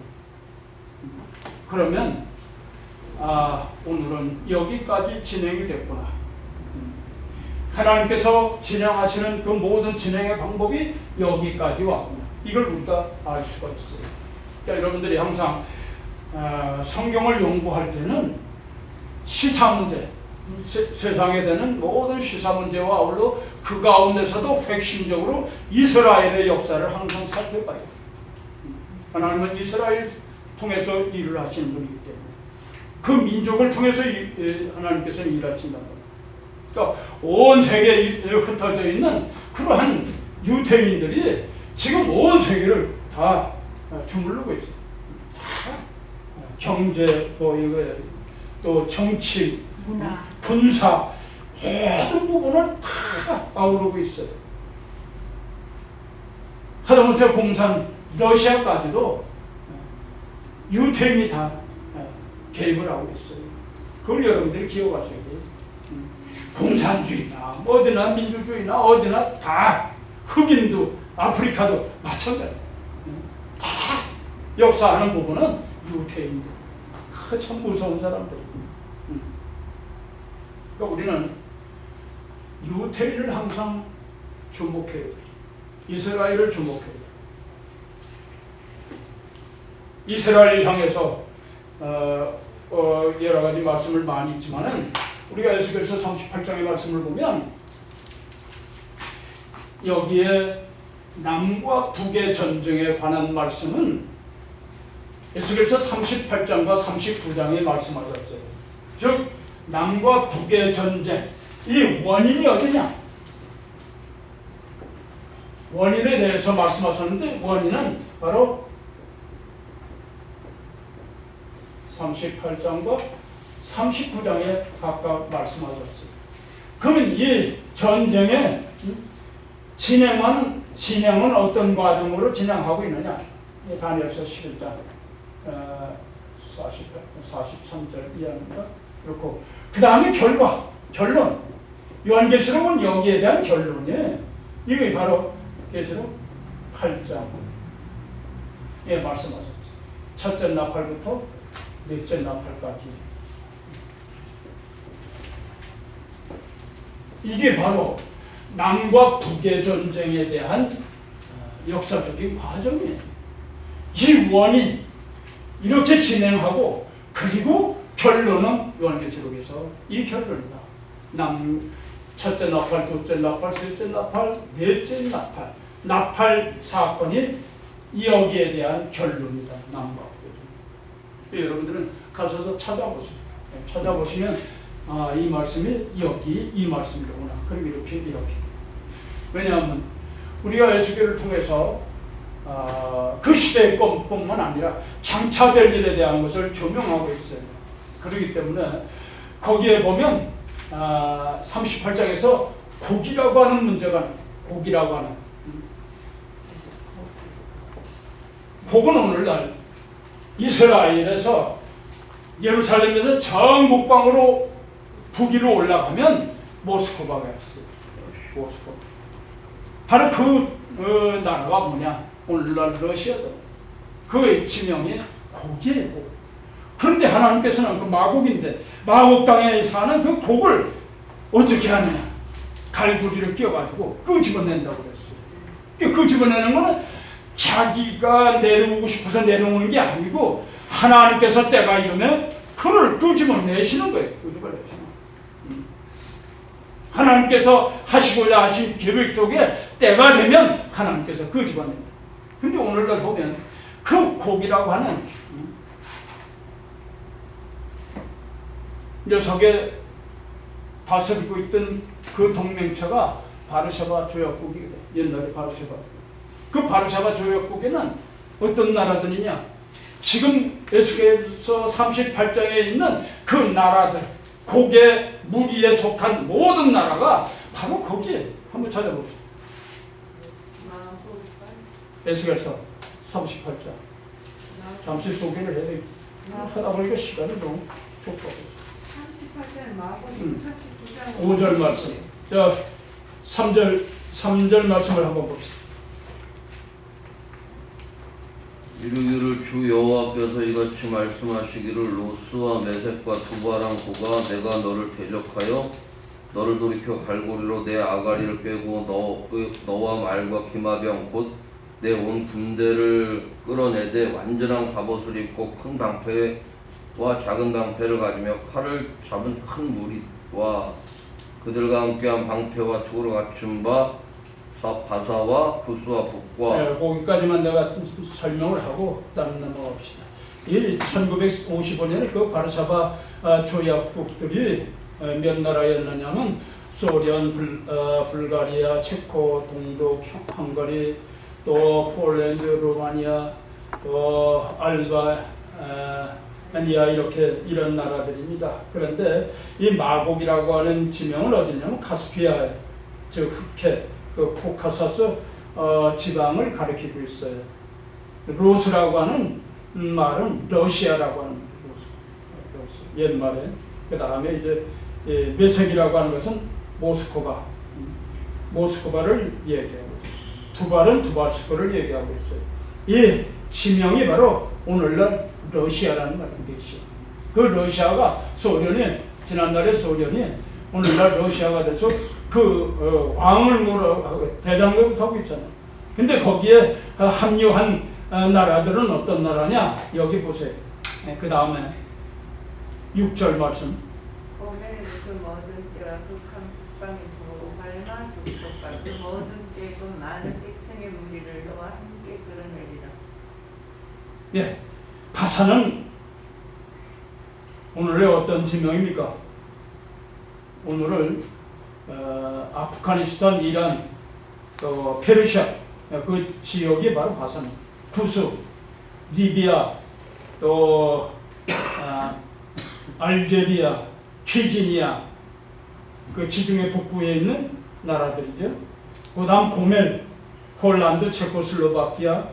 A: 그러면 오늘은 여기까지 진행이 됐구나. 하나님께서 진행하시는 그 모든 진행의 방법이 여기까지 왔구나. 이걸 우리가 알 수가 있어요. 그러니까 여러분들이 항상 성경을 연구할 때는 시사문제, 세상에 되는 모든 시사문제와 아울러 그 가운데서도 핵심적으로 이스라엘의 역사를 항상 살펴봐야 돼요. 하나님은 이스라엘 통해서 일을 하시는 분이기 때문에 그 민족을 통해서 하나님께서 일하신다는 거예요. 그러니까 온 세계에 흩어져 있는 그러한 유태인들이 지금 온 세계를 다 주물르고 있어요. 다 경제, 또 정치,
C: 문화,
A: 군사 모든 부분을 다 아우르고 있어요. 하다못해 공산 러시아까지도 유태인이 다 개입을 하고 있어요. 그걸 여러분들이 기억하셔야 돼요. 공산주의나 어디나 민주주의나 어디나 다 흑인도 아프리카도 마찬가지예요. 다 역사하는 부분은 유태인들. 참 무서운 사람들. 그러니까 우리는 유태인을 항상 주목해야 돼요. 이스라엘을 주목해야 돼요. 이스라엘 향해서 여러 가지 말씀을 많이 있지만은 우리가 에스겔서 38장의 말씀을 보면 여기에 남과 북의 전쟁에 관한 말씀은 에스겔서 38장과 39장에 말씀하셨어요. 즉 남과 북의 전쟁, 이 원인이 어디냐? 원인에 대해서 말씀하셨는데 원인은 바로 38장과 39장에 각각 말씀하셨어요. 그러면 이 전쟁의 진행은 어떤 과정으로 진행하고 있느냐? 다니엘서 11장 43절 이하입니다. 그렇고 그 다음에 결론. 요한계시록은 여기에 대한 결론이에요. 이게 바로 계시록 8장에 말씀하셨죠. 첫째 나팔부터 넷째 나팔까지. 이게 바로 남과 북의 전쟁에 대한 역사적인 과정이에요. 이 원인 이렇게 진행하고 그리고 결론은 요한계시록에서 이 결론이다. 첫째 나팔, 둘째 나팔, 셋째 나팔, 넷째 나팔 사건이 여기에 대한 결론이다. 남과 북의. 여러분들은 가셔서 찾아보세요. 찾아보시면 이 말씀이 여기 이 말씀이로구나. 그럼 이렇게. 왜냐하면 우리가 에스겔을 통해서 그 시대의 것뿐만 아니라 장차 될 일에 대한 것을 조명하고 있어요. 그렇기 때문에 거기에 보면 38장에서 곡이라고 하는 문제가 곡이라고 하는 곡은 오늘날 이스라엘에서 예루살렘에서 정목방으로 북위로 올라가면 모스크바가 있어요. 모스크바. 바로 그 나라가 뭐냐? 오늘날 러시아다. 그의 지명이 곡이에요. 그런데 하나님께서는 그 마곡인데 마곡 땅에 사는 그 곡을 어떻게 하느냐? 갈고리를 끼워가지고 끄집어낸다고 그랬어요. 끄집어내는 거는 자기가 내려오고 싶어서 내려오는 게 아니고 하나님께서 때가 이르면 그를 끄집어내시는 거예요. 끄집어내시는. 하나님께서 하시고자 하신 계획 속에 때가 되면 하나님께서 끄집어낸다. 근데 오늘날 보면 그 곡이라고 하는 녀석에 다스리고 있던 그 동맹체가 바르샤바 조약국이거든. 옛날에 바르샤바. 그 바르샤바 조약국에는 어떤 나라들이냐? 지금 에스겔서 38장에 있는 그 나라들, 곡의 무리에 속한 모든 나라가 바로 거기에 한번 찾아봅시다. 에스겔서 38장. 잠시 소개를 해야 되겠다. 하다 보니까 시간이 너무 좁고.
B: 38장 마고니 39장
A: 5절 말씀. 자, 3절 말씀을 한번 봅시다.
D: 이르기를 주 여호와께서 이같이 말씀하시기를 로스와 메섹과 두바랑 고가 내가 너를 대적하여 너를 돌이켜 갈고리로 내 아가리를 꿰고 너와 말과 기마병 곧 내 온 군대를 끌어내되 완전한 갑옷을 입고 큰 방패와 작은 방패를 가지며 칼을 잡은 큰 무리와 그들과 함께한 방패와 투구를 갖춘 바사와 부수와 북과.
A: 네, 거기까지만 내가 설명을 하고 다음 넘어갑시다. 이 1955년에 그 바르샤바 조약국들이 몇 나라였느냐면 소련, 불가리아, 체코, 동독, 헝가리, 또 폴란드, 루마니아, 또 알바니아 이렇게 이런 나라들입니다. 그런데 이 마곡이라고 하는 지명은 어디냐면 카스피아, 즉 흑해, 그 코카사스 지방을 가리키고 있어요. 로스라고 하는 말은 러시아라고 하는 로스. 옛말에. 그 다음에 이제 메섹이라고 하는 것은 모스크바를 얘기하고 있어요. 두발은 두발스크를 얘기하고 있어요. 이 지명이 바로 오늘날 러시아라는 말입니다. 그 러시아가 소련이 지난날의 소련이 오늘날 러시아가 돼서 그 왕을 뭐라고 대장을 하고 있잖아요. 근데 거기에 합류한 나라들은 어떤 나라냐? 여기 보세요. 그 다음에 6절 말씀.
B: 오늘 그 모든 때와 극한 국방의 도갈마 족속과 그 모든 때 그 많은 백성의 무리를 너와 함께 끌어내리라.
A: 예, 바산은 오늘의 어떤 지명입니까? 오늘은 아프가니스탄, 이란, 또 페르시아 그 지역이 바로 바산, 구스, 리비아, 또 알제리아, 취지니아 그 지중해 북부에 있는 나라들이죠. 그다음 고멜, 폴란드, 체코슬로바키아,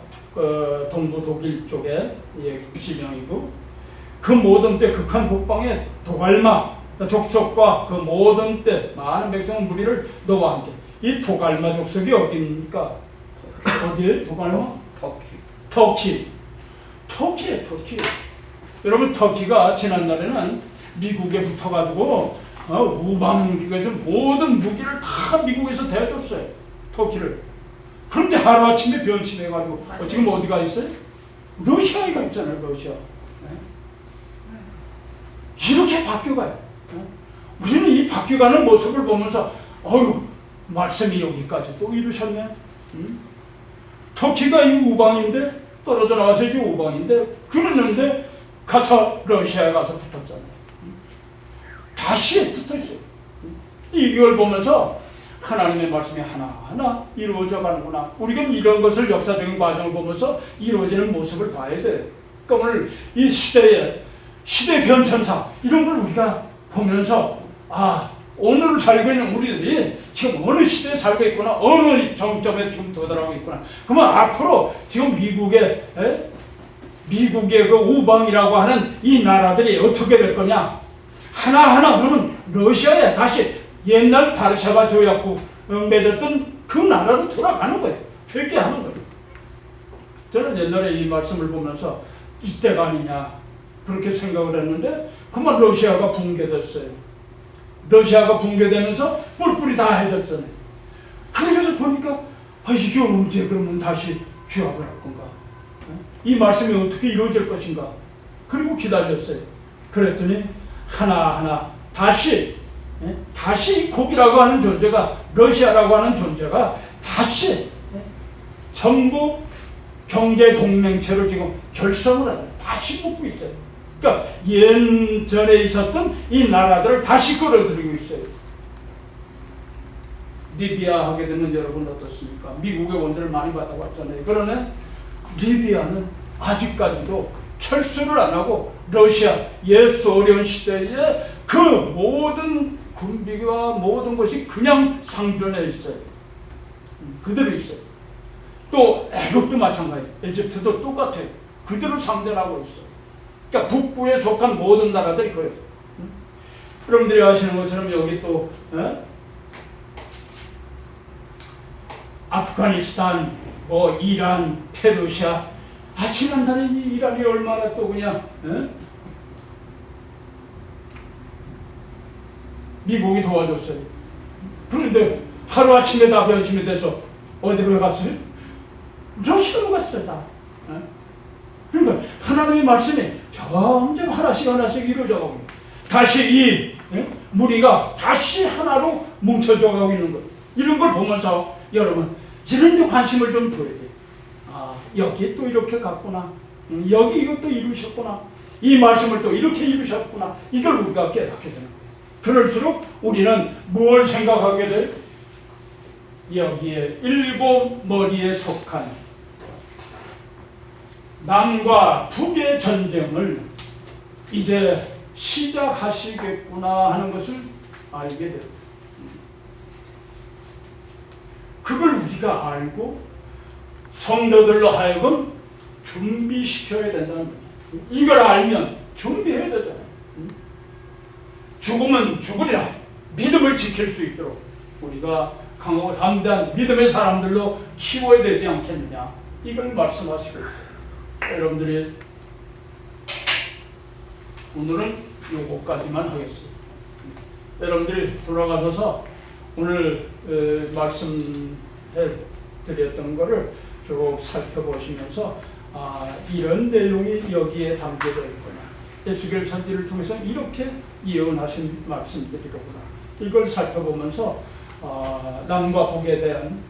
A: 동부 독일 쪽의 지명이고 그 모든 때 극한 북방의 도갈마 족속과 그 모든 때 많은 백성 무리를 너와 함께. 이 도갈마 족속이 어디입니까? 어디에 도갈마? 터키. 터키에 터키. 여러분 터키가 지난날에는 미국에 붙어가지고 우방국에서 모든 무기를 다 미국에서 대줬어요. 터키를. 그런데 하루아침에 변심해가지고 지금 어디가 있어요? 러시아가 있잖아요. 러시아. 이렇게 바뀌어가요. 우리는 이 바뀌어가는 모습을 보면서 말씀이 여기까지 또 이루셨네. 터키가 이 우방인데 떨어져 나와서 이제 우방인데 그랬는데 가서 러시아에 가서 붙었잖아요. 다시 붙어있어요. 이걸 보면서 하나님의 말씀이 하나하나 이루어져 가는구나. 우리가 이런 것을 역사적인 과정을 보면서 이루어지는 모습을 봐야 돼. 그러니까 오늘 이 시대 변천사 이런 걸 우리가 보면서 오늘 살고 있는 우리들이 지금 어느 시대에 살고 있구나, 어느 정점에 지금 도달하고 있구나. 그러면 앞으로 지금 미국의 그 우방이라고 하는 이 나라들이 어떻게 될 거냐? 하나하나 그러면 러시아에 다시 옛날 바르샤바 조약국 맺었던 그 나라로 돌아가는 거예요. 회개하는 거예요. 저는 옛날에 이 말씀을 보면서 이때가 아니냐 그렇게 생각을 했는데 그만 러시아가 붕괴됐어요. 러시아가 붕괴되면서 뿔뿔이 다 해졌잖아요. 그래서 보니까 이게 언제 그러면 다시 귀합을 할 건가? 이 말씀이 어떻게 이루어질 것인가? 그리고 기다렸어요. 그랬더니 하나하나 다시 곡이라고 하는 존재가, 러시아라고 하는 존재가 다시 전부 경제 동맹체를 지금 결성을 하는, 다시 묶고 있어요. 그러니까 예전에 있었던 이 나라들을 다시 끌어들이고 있어요. 리비아 하게 되면 여러분 어떻습니까? 미국의 원조를 많이 받아왔잖아요. 그러나 리비아는 아직까지도 철수를 안 하고 러시아, 옛 소련 시대의 그 모든 군비와 모든 것이 그냥 상존해 있어요. 그대로 있어요. 또 애국도 마찬가지, 에집트도 똑같아요. 그대로 상존하고 있어요. 그러니까 북부에 속한 모든 나라들이 그래요. 여러분들이 아시는 것처럼 여기 또 아프가니스탄, 이란, 페르시아. 지난달에 이 이란이 얼마나 또 그냥 미국이 도와줬어요. 그런데 하루아침에 다 변심이 돼서 어디로 갔어요? 러시아로 갔어요. 다. 그러니까 하나님의 말씀이 점점 하나씩 이루어져 가고 다시 이 무리가 다시 하나로 뭉쳐져 가고 있는 것. 이런 걸 보면서 여러분 이런 데 관심을 좀 둬야 돼요. 여기 또 이렇게 갔구나. 여기 이것도 이루셨구나. 이 말씀을 또 이렇게 이루셨구나. 이걸 우리가 깨닫게 되는 거예요. 그럴수록 우리는 뭘 생각하게 돼요? 여기에 7머리에 속한 남과 북의 전쟁을 이제 시작하시겠구나 하는 것을 알게 돼요. 그걸 우리가 알고 성도들로 하여금 준비시켜야 된다는 거예요. 이걸 알면 준비해야 되잖아요. 죽으면 죽으리라. 믿음을 지킬 수 있도록 우리가 강하고 담대한 믿음의 사람들로 키워야 되지 않겠느냐. 이걸 말씀하시고 있어요. 여러분들이 오늘은 요거까지만 하겠습니다. 여러분들이 돌아가셔서 오늘 말씀해 드렸던 거를 쭉 살펴보시면서 이런 내용이 여기에 담겨져 있구나. 에스겔 선지를 통해서 이렇게 예언하신 말씀들이로구나. 이걸 살펴보면서 남과 북에 대한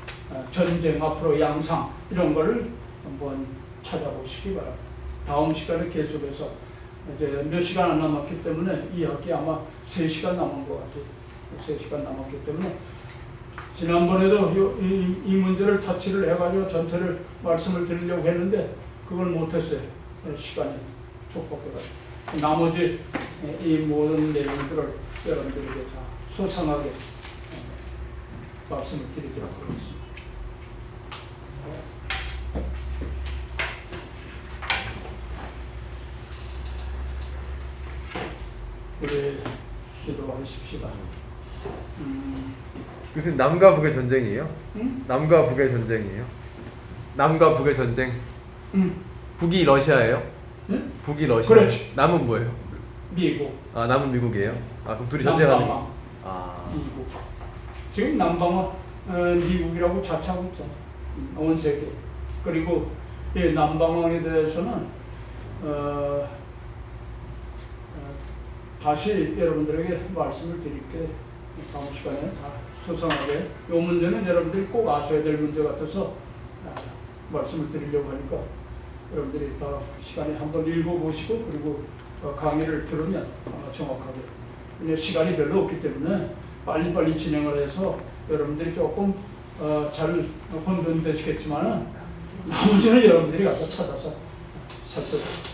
A: 전쟁 앞으로 양상 이런 거를 한번 찾아보시기 바랍니다. 다음 시간에 계속해서 이제 몇 시간 안 남았기 때문에 이 학기 아마 3시간 남은 것 같아요. 3시간 남았기 때문에 지난번에도 이 문제를 터치를 해가지고 전체를 말씀을 드리려고 했는데 그걸 못했어요. 시간이 촉박해가지고. 나머지 이 모든 내용들을 여러분들에게 다 소상하게 말씀을 드리도록 하겠습니다. 우리 기도하십시다.
E: 무슨 남과 북의 전쟁이에요?
A: 응?
E: 남과 북의 전쟁이에요? 남과 북의 전쟁?
A: 응.
E: 북이 러시아예요?
A: 응?
E: 북이 러시아.
A: 그렇지.
E: 남은 뭐예요?
A: 미국,
E: 아, 남은 미국이에요? 아, 그럼 둘이 전쟁하는 거.
A: 남방아,
E: 아,
A: 미국. 지금 남방은 미국이라고 자처하고 있잖아. 온 세계. 그리고 이 남방항에 대해서는 다시 여러분들에게 말씀을 드릴게. 다음 시간에 다 소상하게. 이 문제는 여러분들이 꼭 아셔야 될 문제 같아서 말씀을 드리려고 하니까 여러분들이 다 시간에 한번 읽어보시고 그리고 강의를 들으면 정확하게. 왜냐하면 시간이 별로 없기 때문에 빨리빨리 진행을 해서 여러분들이 조금 잘 혼돈되시겠지만 나머지는 여러분들이 가서 찾아서 살펴보세요.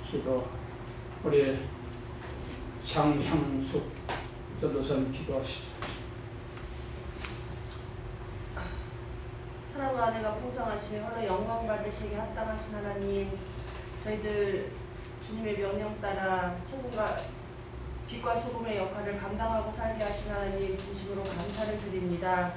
A: 기도. 우리 장향숙 전도사님 기도하시죠.
G: 사랑과 은혜가 풍성하시며 홀로 영광 받으시기 합당하신 하나님, 저희들 주님의 명령 따라 소금과 빛과 소금의 역할을 감당하고 살게 하신 하나님 진심으로 감사를 드립니다.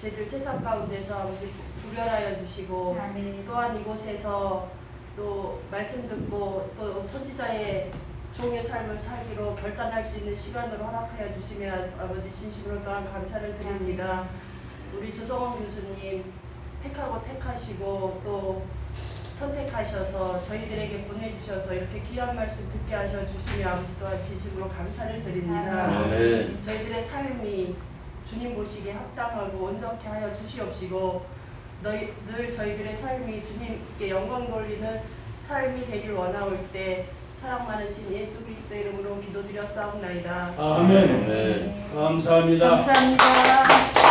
G: 저희들 세상 가운데서 아버지 구별하여 주시고 또한 이곳에서 또 말씀 듣고 또 선지자의 종의 삶을 살기로 결단할 수 있는 시간으로 허락하여 주시며 아버지 진심으로 또한 감사를 드립니다. 우리 조성원 교수님 택하고 택하시고 또 선택하셔서 저희들에게 보내주셔서 이렇게 귀한 말씀 듣게 하셔 주시며 아버지 또한 진심으로 감사를 드립니다.
D: 아멘.
G: 저희들의 삶이 주님 보시기에 합당하고 온전케 하여 주시옵시고 늘 저희들의 삶이 주님께 영광 돌리는 삶이 되길 원하올 때 사랑 많으신 예수 그리스도의 이름으로 기도드렸사옵나이다.
A: 아멘.
D: 아멘.
A: 감사합니다.
C: 감사합니다.